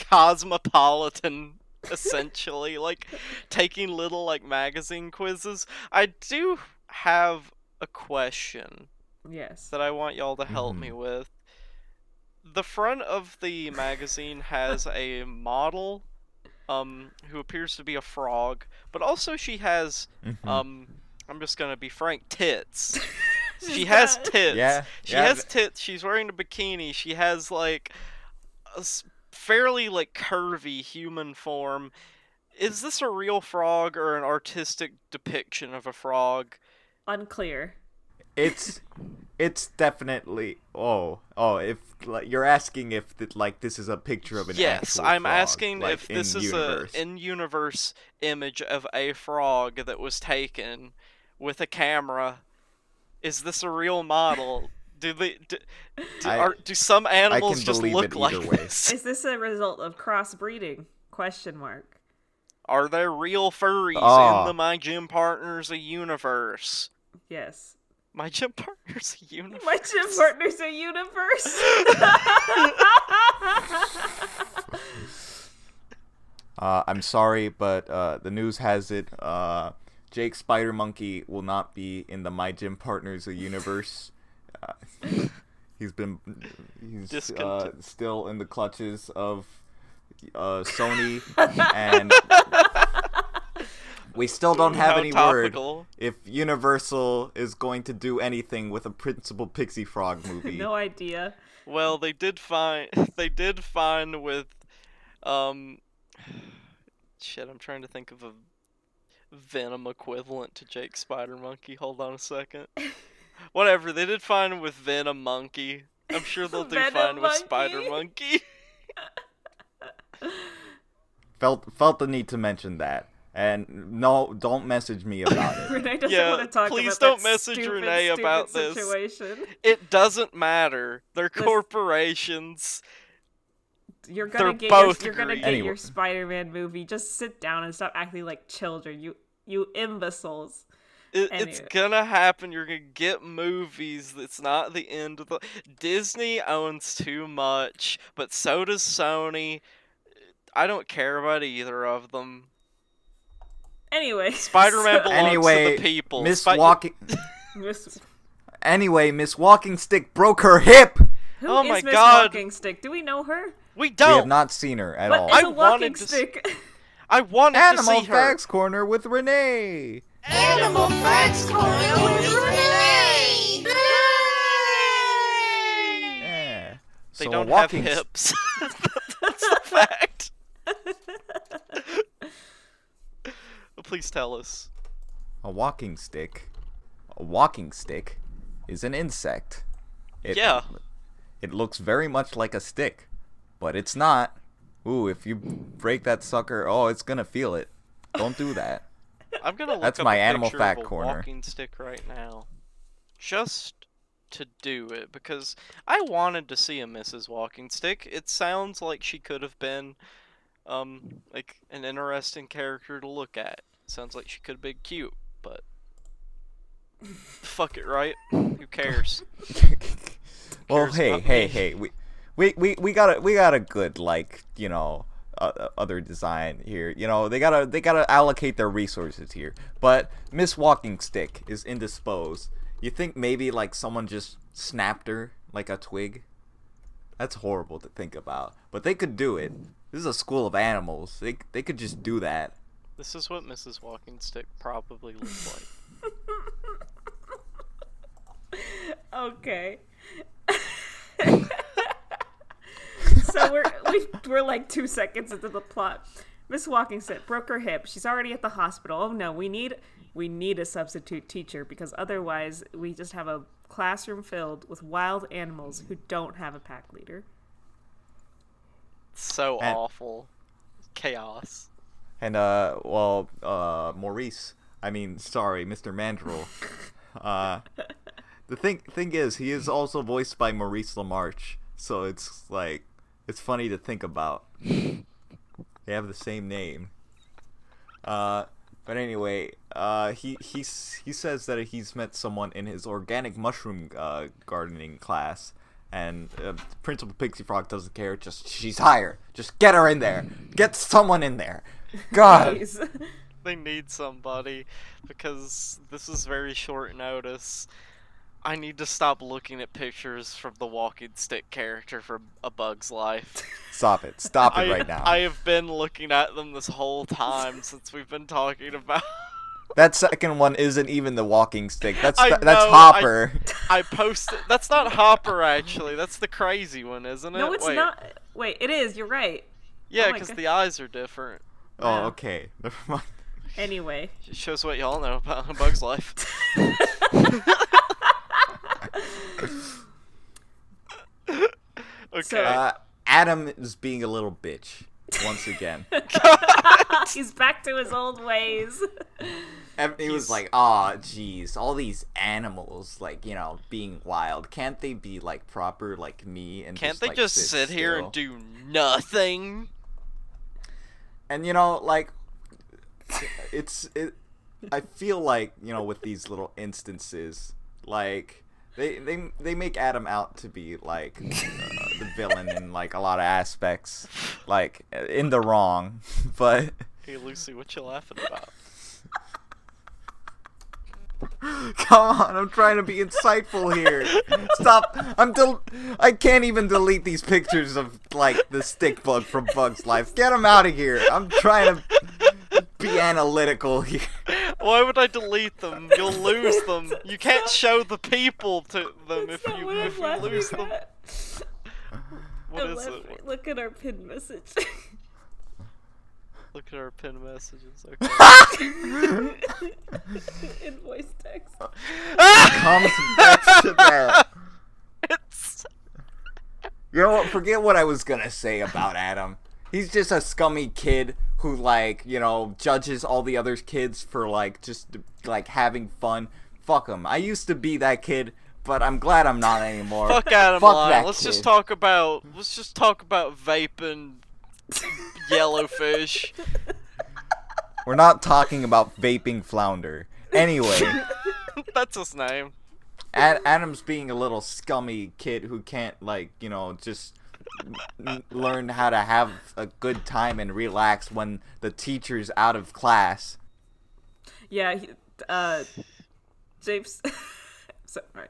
Cosmopolitan, essentially, like taking little like magazine quizzes. I do have a question Yes. that I want y'all to help me with. The front of the magazine has a model who appears to be a frog, but also she has I'm just gonna be frank, tits. She has tits. Yeah. She has tits. She's wearing a bikini. She has like a fairly like curvy human form. Is this a real frog or an artistic depiction of a frog? Unclear. It's definitely if like, you're asking if this is a picture of an Yes, actual I'm frog, asking like, if this is universe. a in-universe image of a frog that was taken with a camera. Is this a real model? Do some animals just look like this? Is this a result of crossbreeding? ? Are there real furries in the My Gym Partners universe? Yes. My Gym Partners universe? My gym partner's a universe. I'm sorry, but the news has it. Jake Spider Monkey will not be in the My Gym Partners universe. He's still in the clutches of Sony, and we still don't have any word if Universal is going to do anything with a Principal Pixie Frog movie. No idea. Well, they did find with shit, I'm trying to think of a Venom equivalent to Jake Spider Monkey. Hold on a second. Whatever, they did fine with Venom Monkey. I'm sure they'll do fine with Spider Monkey. Felt the need to mention that. And no, don't message me about it. Renee doesn't want to talk please about don't that message stupid, Renee stupid about situation. this. It doesn't matter. They're corporations. You're gonna They're get both you're gonna greedy. get Anyway. your Spider-Man movie. Just sit down and stop acting like children. You imbeciles. It's Anyway. gonna happen. You're gonna get movies. It's not the end of the. Disney owns too much, but so does Sony. I don't care about either of them. Anyway, Spider-Man belongs Anyway, to the people. Miss Walking. Miss, Anyway, Miss Walking Stick broke her hip. who Oh is my Miss God. Walking Stick? Do we know her? We We don't. have not seen her at What all. is I a walking wanted to stick? I wanted to Animal see her. Facts Corner with Renee. Animal Facts Corner with Renee! Yeah. They So a don't have walking hips. That's a fact. Please tell us. A walking stick. A walking stick is an insect. Yeah. It looks very much like a stick, but it's not. Ooh, if you break that sucker, oh, it's gonna feel it. Don't do that. I'm gonna look That's up my a animal picture fact of a corner. walking stick right now, just to do it because I wanted to see a Mrs. Walking Stick. It sounds like she could have been, like an interesting character to look at. Sounds like she could have been cute, but fuck it, right? Who cares? Well, cares hey, about hey, me? hey. We got a good, like, you know, other design here. You know, they gotta allocate their resources here. But Miss Walking Stick is indisposed. You think maybe like someone just snapped her like a twig? That's horrible to think about. But they could do it. This is a school of animals. They could just do that. This is what Mrs. Walking Stick probably looked like. Okay. So we're like 2 seconds into the plot. Miss Walking Stick broke her hip. She's already at the hospital. Oh no, we need a substitute teacher because otherwise we just have a classroom filled with wild animals who don't have a pack leader. So And- awful. Chaos. And Maurice. I mean, sorry, Mr. Mandrill. The thing is, he is also voiced by Maurice LaMarche, so it's like it's funny to think about. They have the same name. But anyway, he says that he's met someone in his organic mushroom gardening class, and Principal Pixie Frog doesn't care. Just she's hired. Just get her in there. Get someone in there. God. Please. They need somebody because this is very short notice. I need to stop looking at pictures from the Walking Stick character from A Bug's Life. Stop it. Stop it right now. I have been looking at them this whole time since we've been talking about. That second one isn't even the walking stick. That's I that's know, Hopper. I posted. That's not Hopper actually. That's the crazy one, isn't it? No, it's Wait. not. Wait, it is. You're right. Yeah, Oh my because God. the eyes are different. Oh, okay. Never mind. Anyway. It shows what y'all know about A Bug's Life. Okay. So- Adam is being a little bitch once again. He's back to his old ways. And he was like, "Aw, geez, all these animals, like, you know, being wild. Can't they be like proper, like me?" And Can't just, they like, just sit here still? and do nothing? And you know, like, I feel like, you know, with these little instances, like they make Adam out to be like the villain in like a lot of aspects, like in the wrong. But Hey Lucy, what you laughing about? come on, I'm trying to be insightful here. Stop! I can't even delete these pictures of like the stick bug from Bug's Life. Get him out of here! I'm trying to be analytical here. Why would I delete them? You'll lose them. You can't show the people to them That's if not you what I'm if you laughing lose them. at. What I'm is laughing- it? Look at our pinned message. Look at our pinned messages. Okay. In voice text. Comes back to that. It's You know what? Forget what I was gonna say about Adam. He's just a scummy kid who like, you know, judges all the other kids for like just like having fun. Fuck him. I used to be that kid, but I'm glad I'm not anymore. Fuck Adam Fuck Line. that Let's kid. just talk about vaping yellowfish. We're not talking about vaping flounder. Anyway, That's his name. Adam's being a little scummy kid who can't, like, you know, just learn how to have a good time and relax when the teacher's out of class. Yeah, Jake's. So, all right.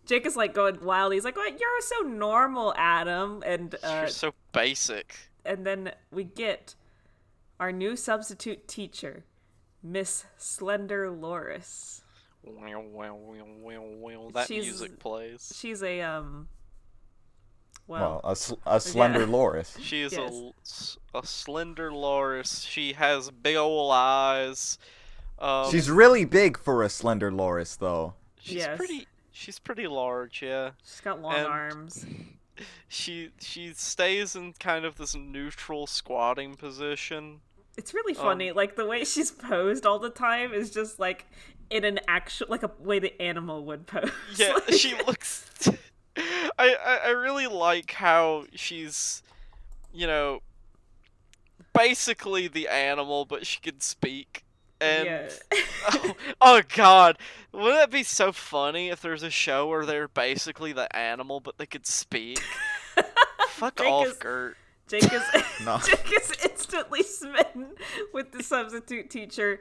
Jake is like going wild. He's like, "What? You're so normal, Adam." And You're so basic. and then we get our new substitute teacher, Miss Slender Loris. That She's- music plays. She's a Well, a slender loris. She is Yes. a slender loris. She has big ol' eyes. She's really big for a slender loris, though. She's Yes. She's pretty large, yeah. she's got long And- arms. She stays in kind of this neutral squatting position. It's really funny. Like the way she's posed all the time is just like in an actual like a way the animal would pose. Yeah, Like- she looks. I really like how she's, you know, basically the animal, but she can speak. And Yeah. oh god, wouldn't it be so funny if there's a show where they're basically the animal, but they could speak? Fuck Jake off, is- Gert. Jake is No. Jake is instantly smitten with the substitute teacher.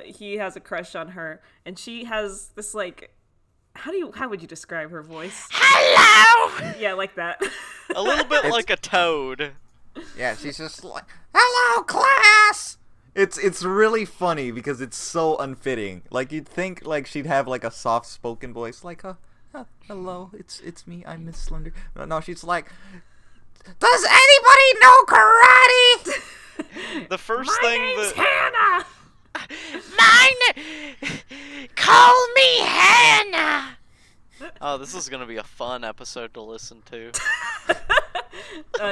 He has a crush on her, and she has this like, how would you describe her voice? Hello! Yeah, like that. A little bit like a toad. Yeah, she's just like, "Hello, class!" It's really funny because it's so unfitting. Like, you'd think, like, she'd have, like, a soft-spoken voice, like, hello, it's me, I'm Miss Slender. No, she's like, "Does anybody know karate?" The first My thing name's that Hannah. Call me Hannah! oh, this is gonna be a fun episode to listen to.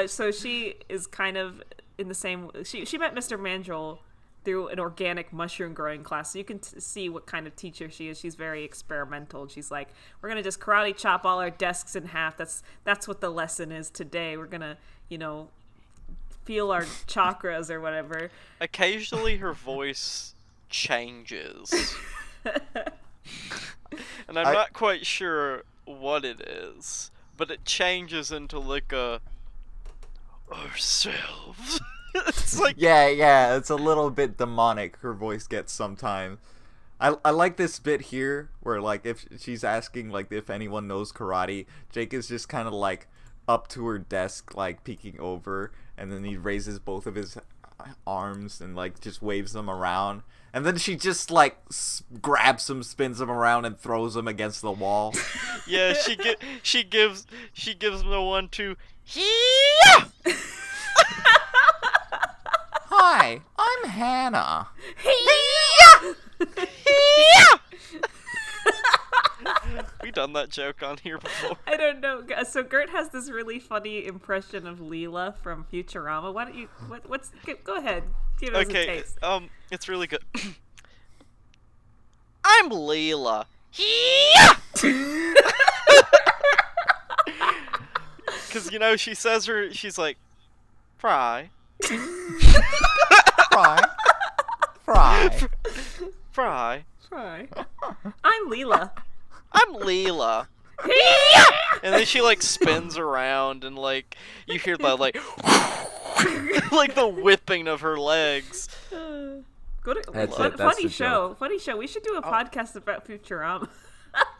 So she is kind of in the same. She met Mr. Mandrel through an organic mushroom growing class, so you can see what kind of teacher she is. She's very experimental. She's like, we're gonna just karate chop all our desks in half. That's what the lesson is today. We're gonna, you know, feel our chakras or whatever. Occasionally her voice changes. And I'm not quite sure what it is, but it changes into like a ourselves. It's like Yeah, it's a little bit demonic, her voice gets sometimes. I like this bit here, where, like, if she's asking, like, if anyone knows karate, Jake is just kind of, like, up to her desk, like, peeking over, and then he raises both of his arms and, like, just waves them around. And then she just, like, grabs him, spins him around, and throws him against the wall. yeah, she gives him the 1-2. Yeah! Hi, I'm Hannah. We done that joke on here before. I don't know. So Gert has this really funny impression of Leela from Futurama. Why don't you? Go ahead. Give us a Okay, taste. it's really good. I'm Leela. Because, you know, she says she's like, Fry. Fry. Fry. Fry. Try. I'm Leela. I'm Leela. And then she, like, spins around and, like, you hear the, like, like the whipping of her legs. Go to That's fun, it, that's funny the show. joke. Funny show. We should do a podcast about Futurama.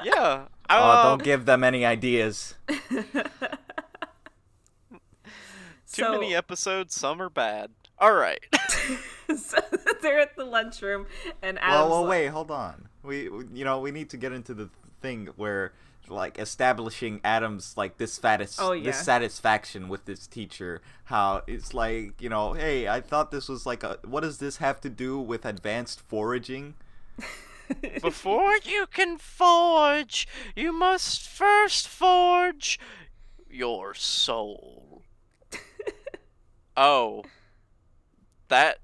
Yeah. Don't give them any ideas. Too many episodes, some are bad. Alright. So they're at the lunchroom, and Adam's Well, like, wait, hold on. We need to get into the thing where, like, establishing Adam's, like, dissatisfaction with this teacher. How it's like, you know, hey, I thought this was like what does this have to do with advanced foraging? Before you can forge, you must first forge your soul. Oh. that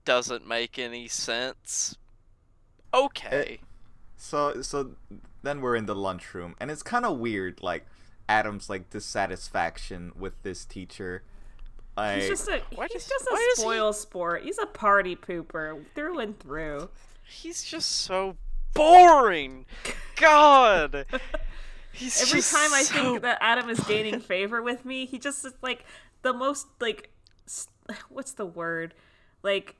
doesn't make any sense. Okay. So then we're in the lunchroom, and it's kind of weird, like Adam's like dissatisfaction with this teacher. Like, He's just a spoil sport. He's a party pooper through and through. He's just so boring. God. Every time I think that Adam is gaining favor with me, he just is like the most like what's the word? Like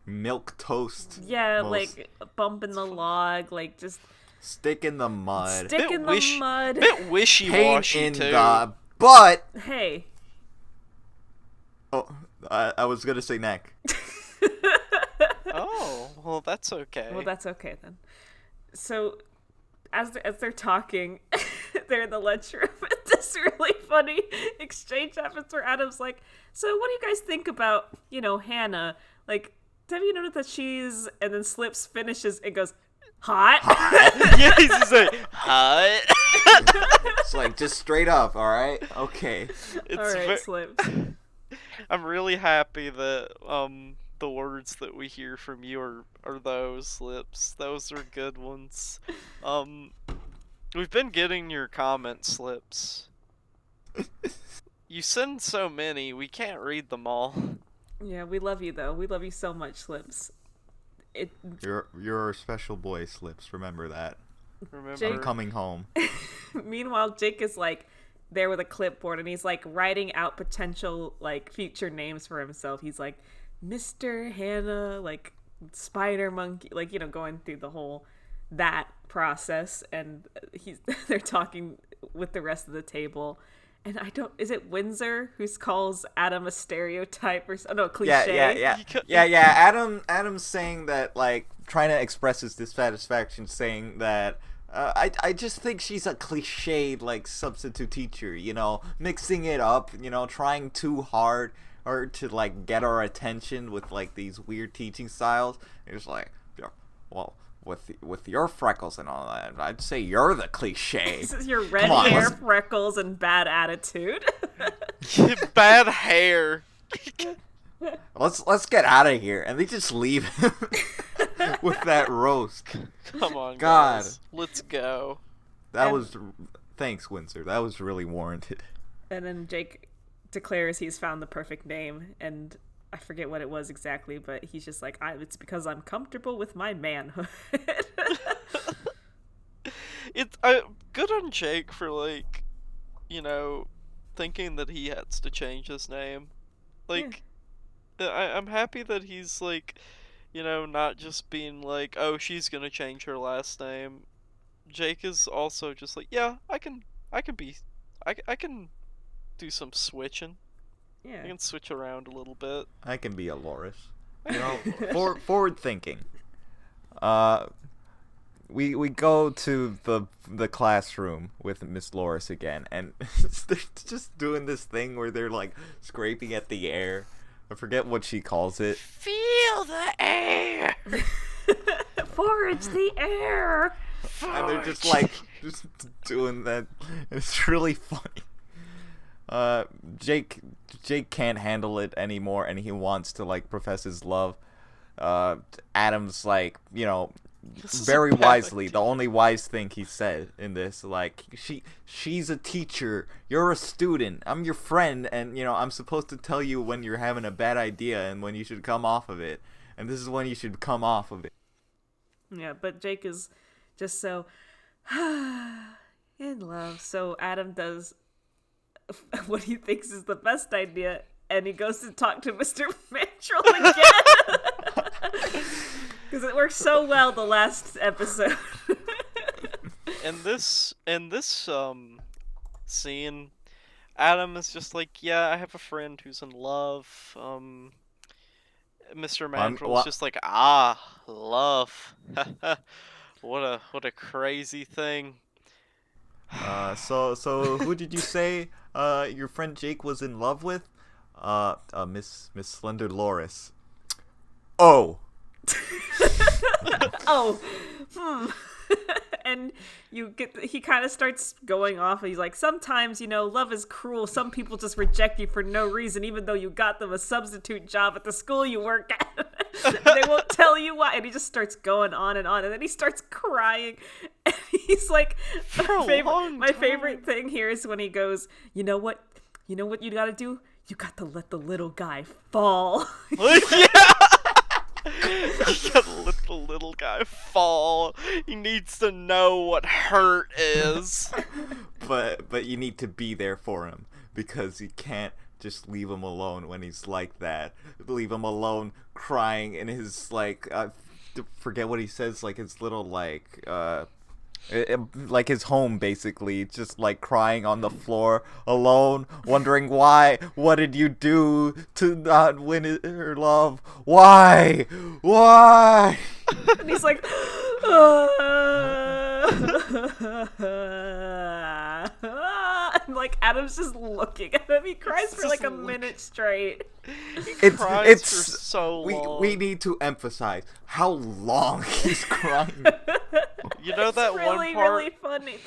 milk toast. Yeah, like bumping the log, like just stick in the mud. Stick in the mud. Bit wishy-washy in too. the butt. Hey. Oh, I was gonna say neck. Oh, well, that's okay. Well, that's okay then. So, as they're talking, they're in the lunchroom. This really funny exchange happens where Adam's like, "So, what do you guys think about, Hannah? Like, have you noticed that she's?" And then Slips finishes and goes, "Hot." Yeah, he's just like, hot. It's like just straight up. All right, okay. All right, Slips. I'm really happy that the words that we hear from you are those, Slips. Those are good ones. We've been getting your comment, Slips. You send so many, we can't read them all. Yeah, we love you though. We love you so much, Slips. You're a special boy, Slips. Remember that. Remember. I'm coming home. Meanwhile, Jake is like there with a clipboard and he's like writing out potential like future names for himself. He's like Mr. Hannah, like Spider Monkey, like going through the whole that process, and they're talking with the rest of the table. And is it Windsor who calls Adam a stereotype or a cliche? Yeah. Adam's saying that, like, trying to express his dissatisfaction, saying that I just think she's a cliched, like, substitute teacher, mixing it up, trying too hard or to, like, get our attention with, like, these weird teaching styles. It's like, well, with your freckles and all that, I'd say you're the cliche. This is your red hair, freckles, and bad attitude. Bad hair. Let's get out of here, and they just leave him with that roast. Come on, God, guys. Let's go. Thanks, Windsor. That was really warranted. And then Jake declares he's found the perfect name, and I forget what it was exactly, but he's just like, it's because I'm comfortable with my manhood. It's good on Jake for, like, thinking that he has to change his name. Like, yeah. I'm happy that he's, like, not just being like, oh, she's gonna change her last name. Jake is also just like, yeah, I can do some switching. Yeah. I can switch around a little bit. I can be a Loris. Forward thinking. We go to the classroom with Miss Loris again, and they're just doing this thing where they're like scraping at the air. I forget what she calls it. Feel the air. Forage the air. And they're just like doing that. It's really funny. Jake can't handle it anymore, and he wants to like profess his love. Adam's like, very wisely, the only wise thing he said in this, like, she's a teacher, you're a student, I'm your friend, and I'm supposed to tell you when you're having a bad idea and when you should come off of it, and this is when you should come off of it. Yeah, but Jake is just so in love. So Adam does what he thinks is the best idea, and he goes to talk to Mr. Mandrill again. Because it worked so well the last episode. In this scene, Adam is just like, yeah, I have a friend who's in love. Mr. Mandrill's just like, love. What a crazy thing. So who did you say your friend Jake was in love with? Miss Slender Loris. Oh. Oh. And he kind of starts going off. He's like, sometimes, love is cruel. Some people just reject you for no reason, even though you got them a substitute job at the school you work at. And they won't tell you why. And he just starts going on. And then he starts crying. And he's like, my favorite thing here is when he goes, you know what you gotta do? You got to let the little guy fall. Yeah! You gotta let the little guy fall. He needs to know what hurt is. But you need to be there for him, because you can't just leave him alone when he's like that. Leave him alone crying in his, like, forget what he says, like his little, like his home, basically, just like crying on the floor alone, wondering why. What did you do to not win her love? Why? And he's like, and like Adam's just looking at him. He cries for like a minute straight. Cries for so long. We need to emphasize how long he's crying. You know that really, one part? really funny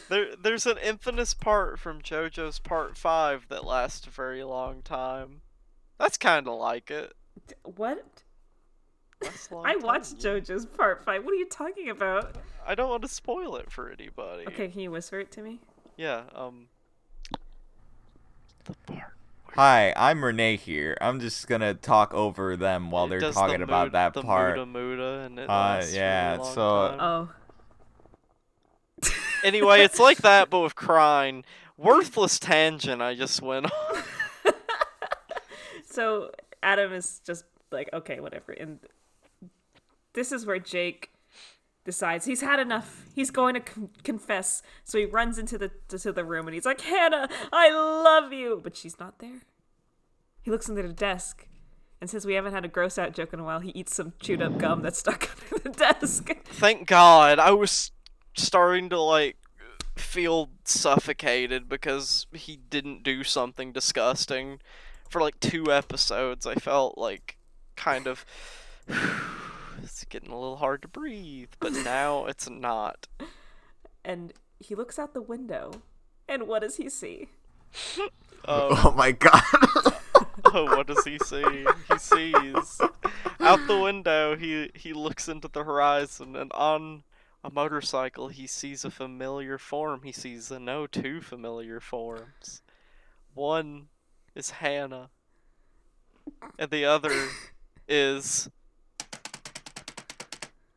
though. There's an infamous part from JoJo's Part 5 that lasts a very long time. That's kind of like it. What? I watched JoJo's Part 5. What are you talking about? I don't want to spoil it for anybody. Okay, can you whisper it to me? Yeah, the part. Hi, I'm Renee here. I'm just gonna talk over them while they're talking about that part. Muda, and it lasts yeah, for a long so time. Oh. Anyway, it's like that, but with crying. Worthless tangent I just went on. So Adam is just like, okay, whatever. And this is where Jake decides he's had enough. He's going to confess. So he runs into the room and he's like, Hannah, I love you. But she's not there. He looks under the desk. And since we haven't had a gross out joke in a while, he eats some chewed up gum that's stuck under the desk. Thank God. I was starting to, like, feel suffocated because he didn't do something disgusting. For, like, 2 episodes, I felt like kind of... It's getting a little hard to breathe, but now it's not. And he looks out the window, and what does he see? Oh my God. Oh, what does he see? He sees out the window. He looks into the horizon, and on a motorcycle, he sees a familiar form. He sees two familiar forms. One is Hannah, and the other is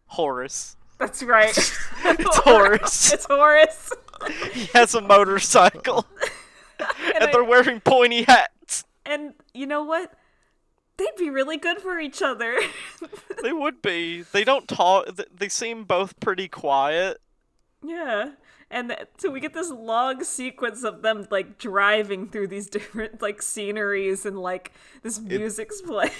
Horace. That's right. It's Horace. It's Horace. He has a motorcycle, and they're wearing pointy hats. And you know what? They'd be really good for each other. They would be. They don't talk. They seem both pretty quiet. Yeah. And so we get this long sequence of them, like, driving through these different, like, sceneries and, like, this music's playing.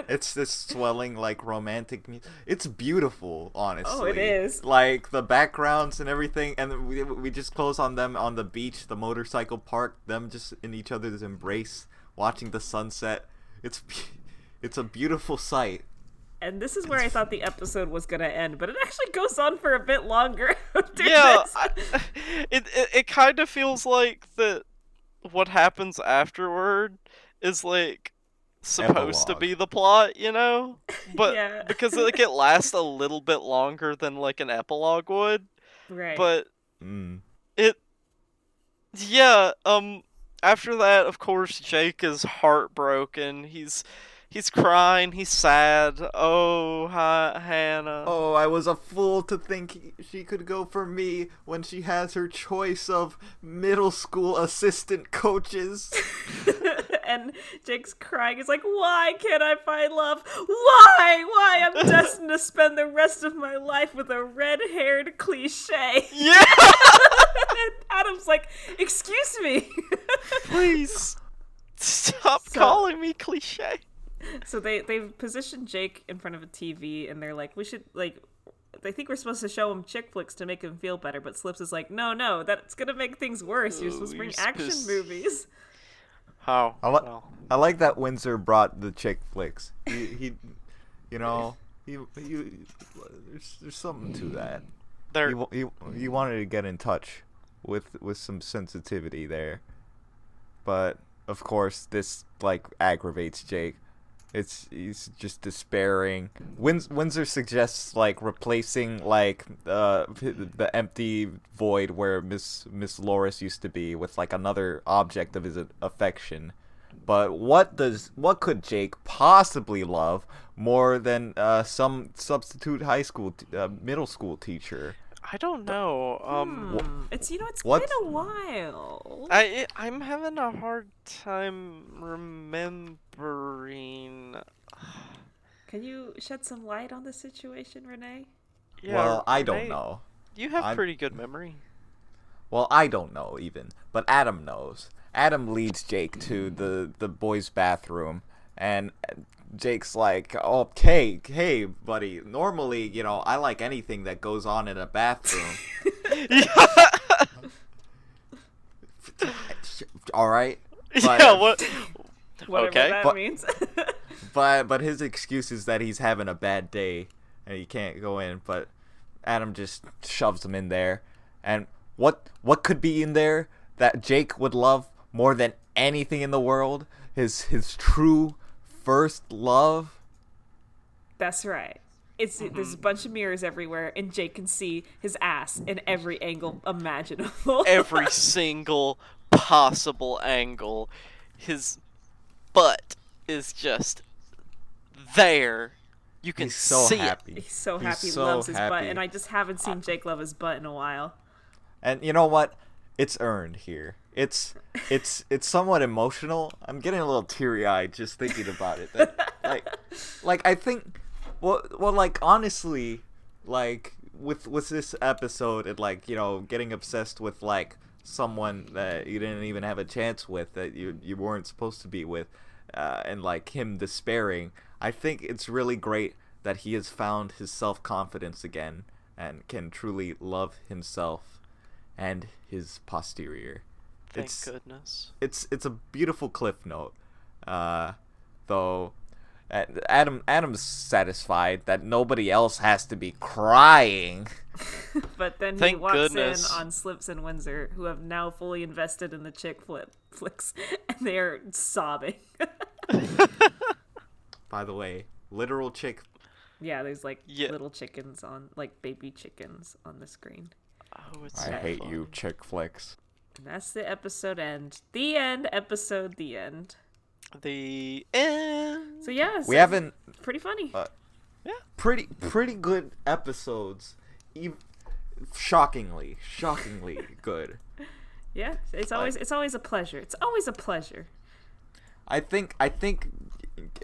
It's this swelling, like, romantic music. It's beautiful, honestly. Oh, it is. Like, the backgrounds and everything, and we just close on them on the beach, the motorcycle park, them just in each other's embrace, watching the sunset. It's a beautiful sight. And this is where I thought the episode was going to end, but it actually goes on for a bit longer. Yeah, it kind of feels like that what happens afterward is, like, supposed to be the plot, you know? But Yeah. because, like, it lasts a little bit longer than, like, an epilogue would. Right. But after that, of course, Jake is heartbroken. He's crying, he's sad. Oh, hi, Hannah. Oh, I was a fool to think she could go for me when she has her choice of middle school assistant coaches. And Jake's crying. He's like, why can't I find love? Why? I'm destined to spend the rest of my life with a red-haired cliche. Yeah! And Adam's like, excuse me. Please, stop calling me cliche. So they've positioned Jake in front of a TV, and they're like, we should, like, they think we're supposed to show him chick flicks to make him feel better, but Slips is like, no, that's gonna make things worse. You're supposed to bring action movies. How? I like that Windsor brought the chick flicks. He you know, there's something to that. There, He wanted to get in touch with some sensitivity there, but of course this like aggravates Jake. He's just despairing. Windsor suggests like replacing like the empty void where Miss Loris used to be with like another object of his affection. But what could Jake possibly love more than some substitute middle school teacher? I don't know. It's it's What? been a while. I'm having a hard time remembering. Can you shed some light on the situation, Renee? Yeah, Well, I don't Renee, know. You have I'm- pretty good memory. Well, I don't know even, but Adam knows. Adam leads Jake to the boys' bathroom, and Jake's like, "Okay, hey, buddy. Normally, I like anything that goes on in a bathroom." All right. But, Yeah, what? Whatever Okay. that But- means. But his excuse is that he's having a bad day and he can't go in. But Adam just shoves him in there. And what could be in there that Jake would love more than anything in the world? His true first love. That's right. There's a bunch of mirrors everywhere, and Jake can see his ass in every angle imaginable. Every single possible angle. His butt is just there. You can He's so see happy. He's so He's happy, so loves his butt, happy. and I just haven't seen Jake love his butt in a while. And you know what? It's earned here. It's somewhat emotional. I'm getting a little teary-eyed just thinking about it. Like I think, well, like honestly, like with this episode and like getting obsessed with like someone that you didn't even have a chance with, that you weren't supposed to be with, and like him despairing. I think it's really great that he has found his self-confidence again and can truly love himself and his posterior. Thank goodness. It's a beautiful cliff note, though. Adam's satisfied that nobody else has to be crying. But then he Thank walks goodness. in on Slips and Windsor, who have now fully invested in the chick flicks, and they are sobbing. By the way, literal chick. Yeah, there's like Yeah. little chickens like baby chickens on the screen. Oh, it's I so hate funny. you, chick flicks. And that's the episode end. The end. Episode. The end. The end. So yeah, We haven't pretty funny. pretty good episodes. Shockingly good. Yeah, it's always a pleasure. It's always a pleasure. I think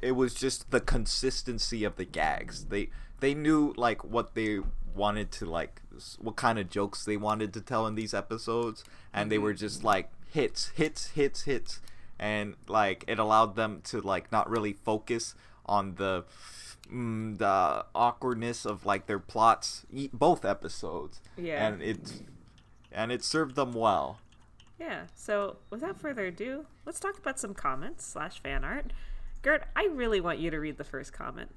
it was just the consistency of the gags. They knew like what they wanted to like, what kind of jokes they wanted to tell in these episodes, and they were just like hits, and like it allowed them to like not really focus on the awkwardness of like their plots both episodes. Yeah. And it served them well. Yeah. So without further ado, let's talk about some comments / fan art. Gert, I really want you to read the first comment.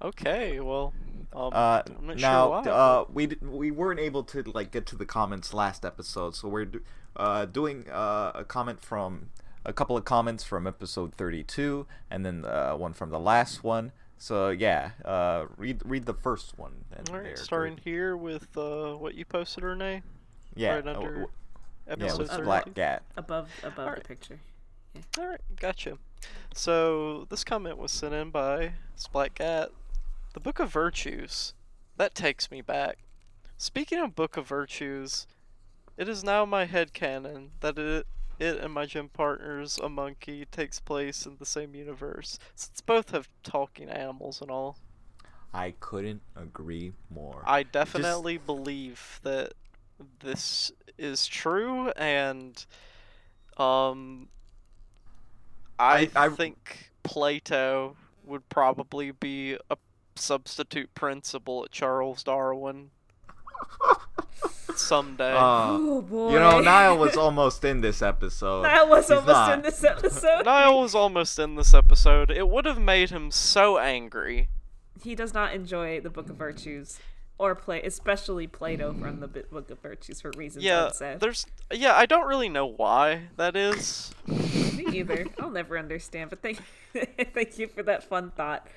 Okay, well, I'm not Now, sure why. we weren't able to like get to the comments last episode, so we're doing a couple of comments from episode 32, and then one from the last one. So yeah, read the first one. All right, starting here with what you posted, Renee. Yeah, Right under yeah, episode with 32. Black Cat. Above Alright. the picture. All right, gotcha. So this comment was sent in by Splatcat. The Book of Virtues. That takes me back. Speaking of Book of Virtues, it is now my headcanon that it and my gym partners, a monkey, takes place in the same universe, since both have talking animals and all. I couldn't agree more. I definitely believe that this is true, and I I- think Plato would probably be a substitute principal at Charles Darwin someday. Oh boy. Niall was almost in this episode. Niall was He's almost not. in this episode. Niall was almost in this episode. It would have made him so angry. he does not enjoy the Book of Virtues or play, especially Plato from the Book of Virtues for reasons Yeah, unsaid. I don't really know why that is. Me either. I'll never understand. But thank you for that fun thought.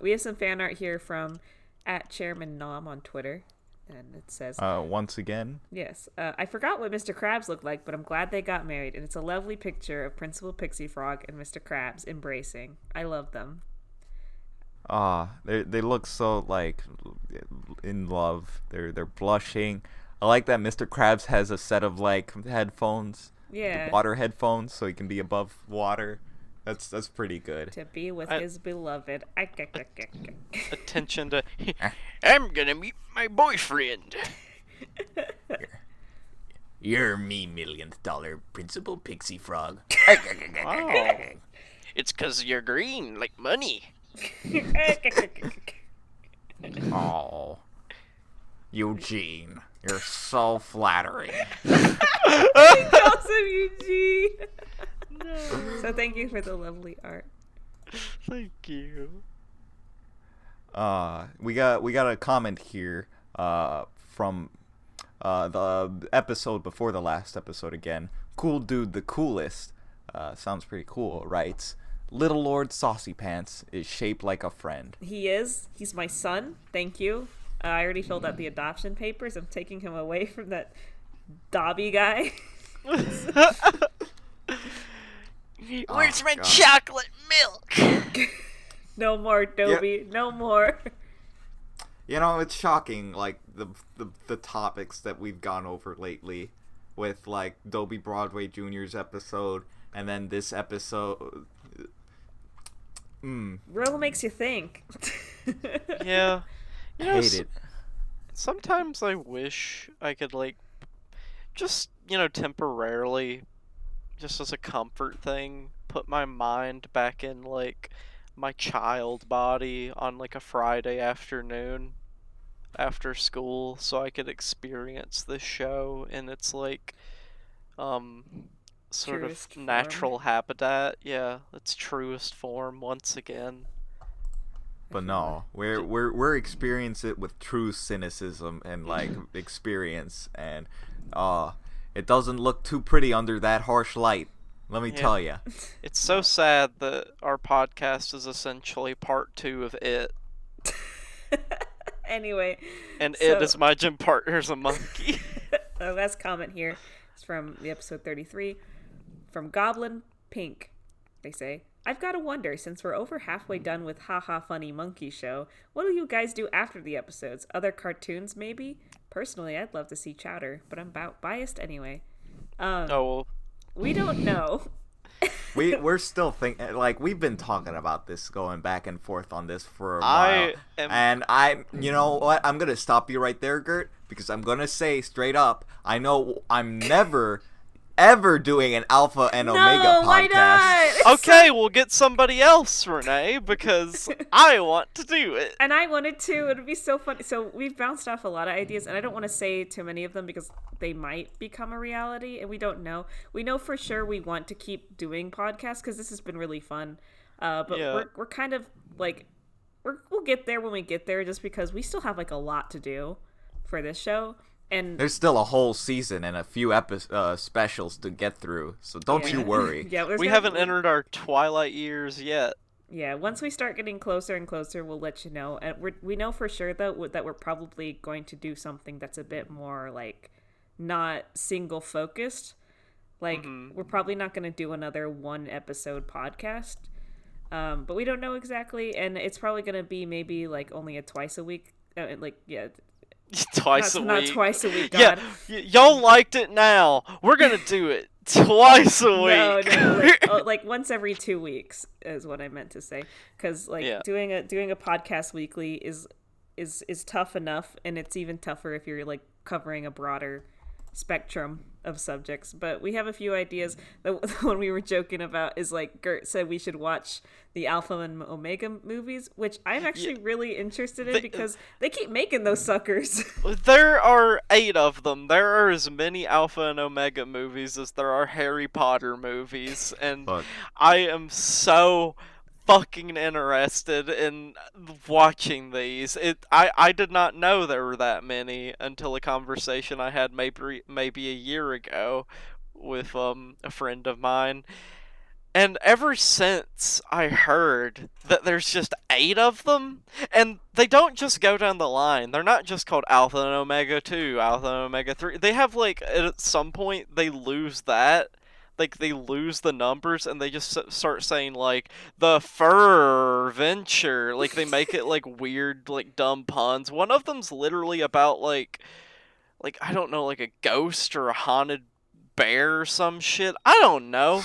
We have some fan art here from @ChairmanNom on Twitter, and it says, once again. Yes. I forgot what Mr. Krabs looked like, but I'm glad they got married, and it's a lovely picture of Principal Pixie Frog and Mr. Krabs embracing. I love them. They look so like in love. They're blushing. I like that Mr. Krabs has a set of like headphones. Yeah. Water headphones, so he can be above water. That's pretty good. To be with his beloved. Attention to, I'm gonna meet my boyfriend. You're me, $1,000,000 Principal Pixie Frog. Wow. It's 'cause you're green, like money. Oh, Eugene, you're so flattering. He calls him Eugene. No. So thank you for the lovely art. Thank you. We got a comment here from the episode before the last episode again. Cool dude, the coolest. Sounds pretty cool, writes, Little Lord Saucy Pants is shaped like a friend. He is. He's my son. Thank you. I already filled out the adoption papers. I'm taking him away from that Dobby guy. Where's my chocolate milk? No more, Dobby. No more. You know, it's shocking, like the topics that we've gone over lately, with like Dobie Broadway Jr.'s episode, and then this episode. Real makes you think. Yeah. You know, Hate it. Sometimes I wish I could, like, just, temporarily, just as a comfort thing, put my mind back in, like, my child body on, like, a Friday afternoon after school so I could experience this show in its, like, sort Truest of natural habitat. Yeah, its truest form once again. But no, we're experience it with true cynicism and like experience, and it doesn't look too pretty under that harsh light. Let me tell you. It's so sad that our podcast is essentially part 2 of It. Anyway. And It is my gym partner's a monkey. The last comment here is from the episode 33, from Goblin Pink. They say, I've got to wonder, since we're over halfway done with Haha Funny Monkey Show, what will you guys do after the episodes? Other cartoons, maybe? Personally, I'd love to see Chowder, but I'm biased anyway. We don't know. We're still thinking, like, we've been talking about this, going back and forth on this for a while. And you know what? I'm going to stop you right there, Gert, because I'm going to say straight up, I know I'm never ever doing an Alpha and Omega podcast. Why not? Okay, we'll get somebody else, Renee, because I want to do it. And I wanted to. It'd be so funny. So we've bounced off a lot of ideas, and I don't want to say too many of them because they might become a reality, and we don't know. We know for sure we want to keep doing podcasts because this has been really fun. But Yeah. we're kind of like we'll get there when we get there, just because we still have like a lot to do for this show. And there's still a whole season and a few specials to get through, so don't you worry. Yeah, we haven't entered our twilight years yet. Yeah, once we start getting closer and closer, we'll let you know. And we know for sure, though, that we're probably going to do something that's a bit more, like, not single-focused. Like, we're probably not going to do another one-episode podcast. But we don't know exactly, and it's probably going to be maybe, like, only a twice-a-week, Twice a week. Not twice a week, God. Yeah, y'all liked it now. We're gonna do it twice a week. No, like once every 2 weeks is what I meant to say. Because doing a podcast weekly is tough enough, and it's even tougher if you're like covering a broader spectrum of subjects. But we have a few ideas. The one we were joking about is like Gert said we should watch the Alpha and Omega movies, which I'm actually really interested in because they keep making those suckers. There are 8 of them. There are as many Alpha and Omega movies as there are Harry Potter movies, and I am so fucking interested in watching these. I did not know there were that many until a conversation I had maybe a year ago with a friend of mine. And ever since I heard that there's just 8 of them, and they don't just go down the line. They're not just called Alpha and Omega 2, Alpha and Omega 3. They have, like, at some point, they lose that. Like, they lose the numbers, and they just start saying, like, the Fur Venture. Like, they make it, like, weird, like, dumb puns. One of them's literally about, like, I don't know, like a ghost or a haunted bear or some shit. I don't know.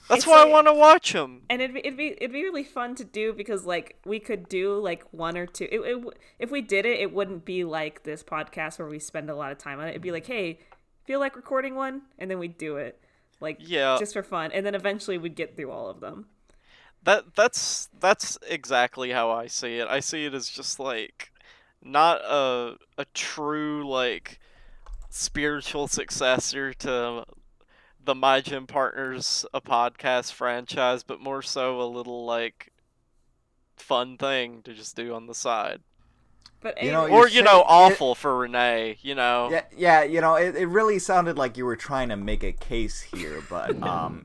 That's It's why like- I want to watch them. And it'd be really fun to do because like we could do like one or two. If we did it, it wouldn't be like this podcast where we spend a lot of time on it. It'd be like, hey, feel like recording one, and then we'd do it, like just for fun, and then eventually we'd get through all of them. That's exactly how I see it. I see it as just like not a true like spiritual successor to the My Gym Partners a podcast franchise, but more so a little like fun thing to just do on the side. But You know, anyway, Or, You're awful for Renee, Yeah, it really sounded like you were trying to make a case here, but no.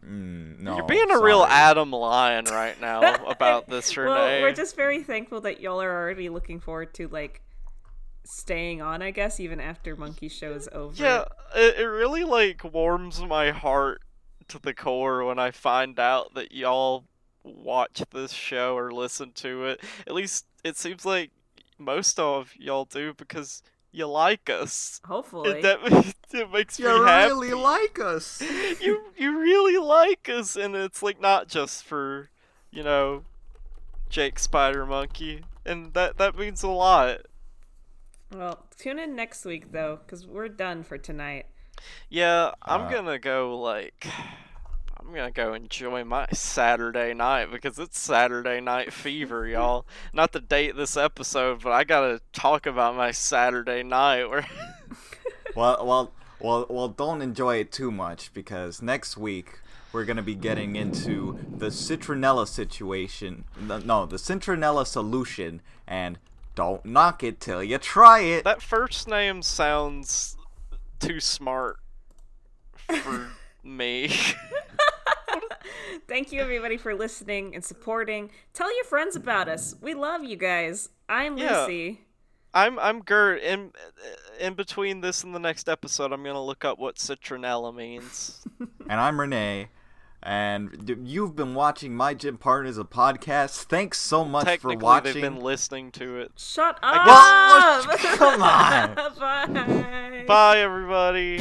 You're being a real sorry. Adam Lion right now about this, Renee. well, we're just very thankful that y'all are already looking forward to like staying on, I guess, even after Monkey Show's over. Yeah, it really like warms my heart to the core when I find out that y'all watch this show or listen to it. At least it seems like most of y'all do because you like us. Hopefully. It makes me You happy. really like us. You really like us, and it's like not just for, Jake Spider Monkey, and that means a lot. Well, tune in next week though, because we're done for tonight. Yeah, I'm gonna go enjoy my Saturday night because it's Saturday Night Fever, y'all. Not to date this episode, but I gotta talk about my Saturday night. Where Well, don't enjoy it too much because next week we're gonna be getting into the citronella situation. No, the citronella solution, and don't knock it till you try it. that first name sounds too smart for me. Thank you everybody for listening and supporting. Tell your friends about us. We love you guys. I'm Yeah. Lucy. I'm Gert. In between this and the next episode, I'm gonna look up what citronella means. And I'm Renee. And you've been watching My Gym Partners, a podcast. Thanks so much for Technically, watching. they've been listening to it. Shut I up. Come on. Bye. Bye, everybody.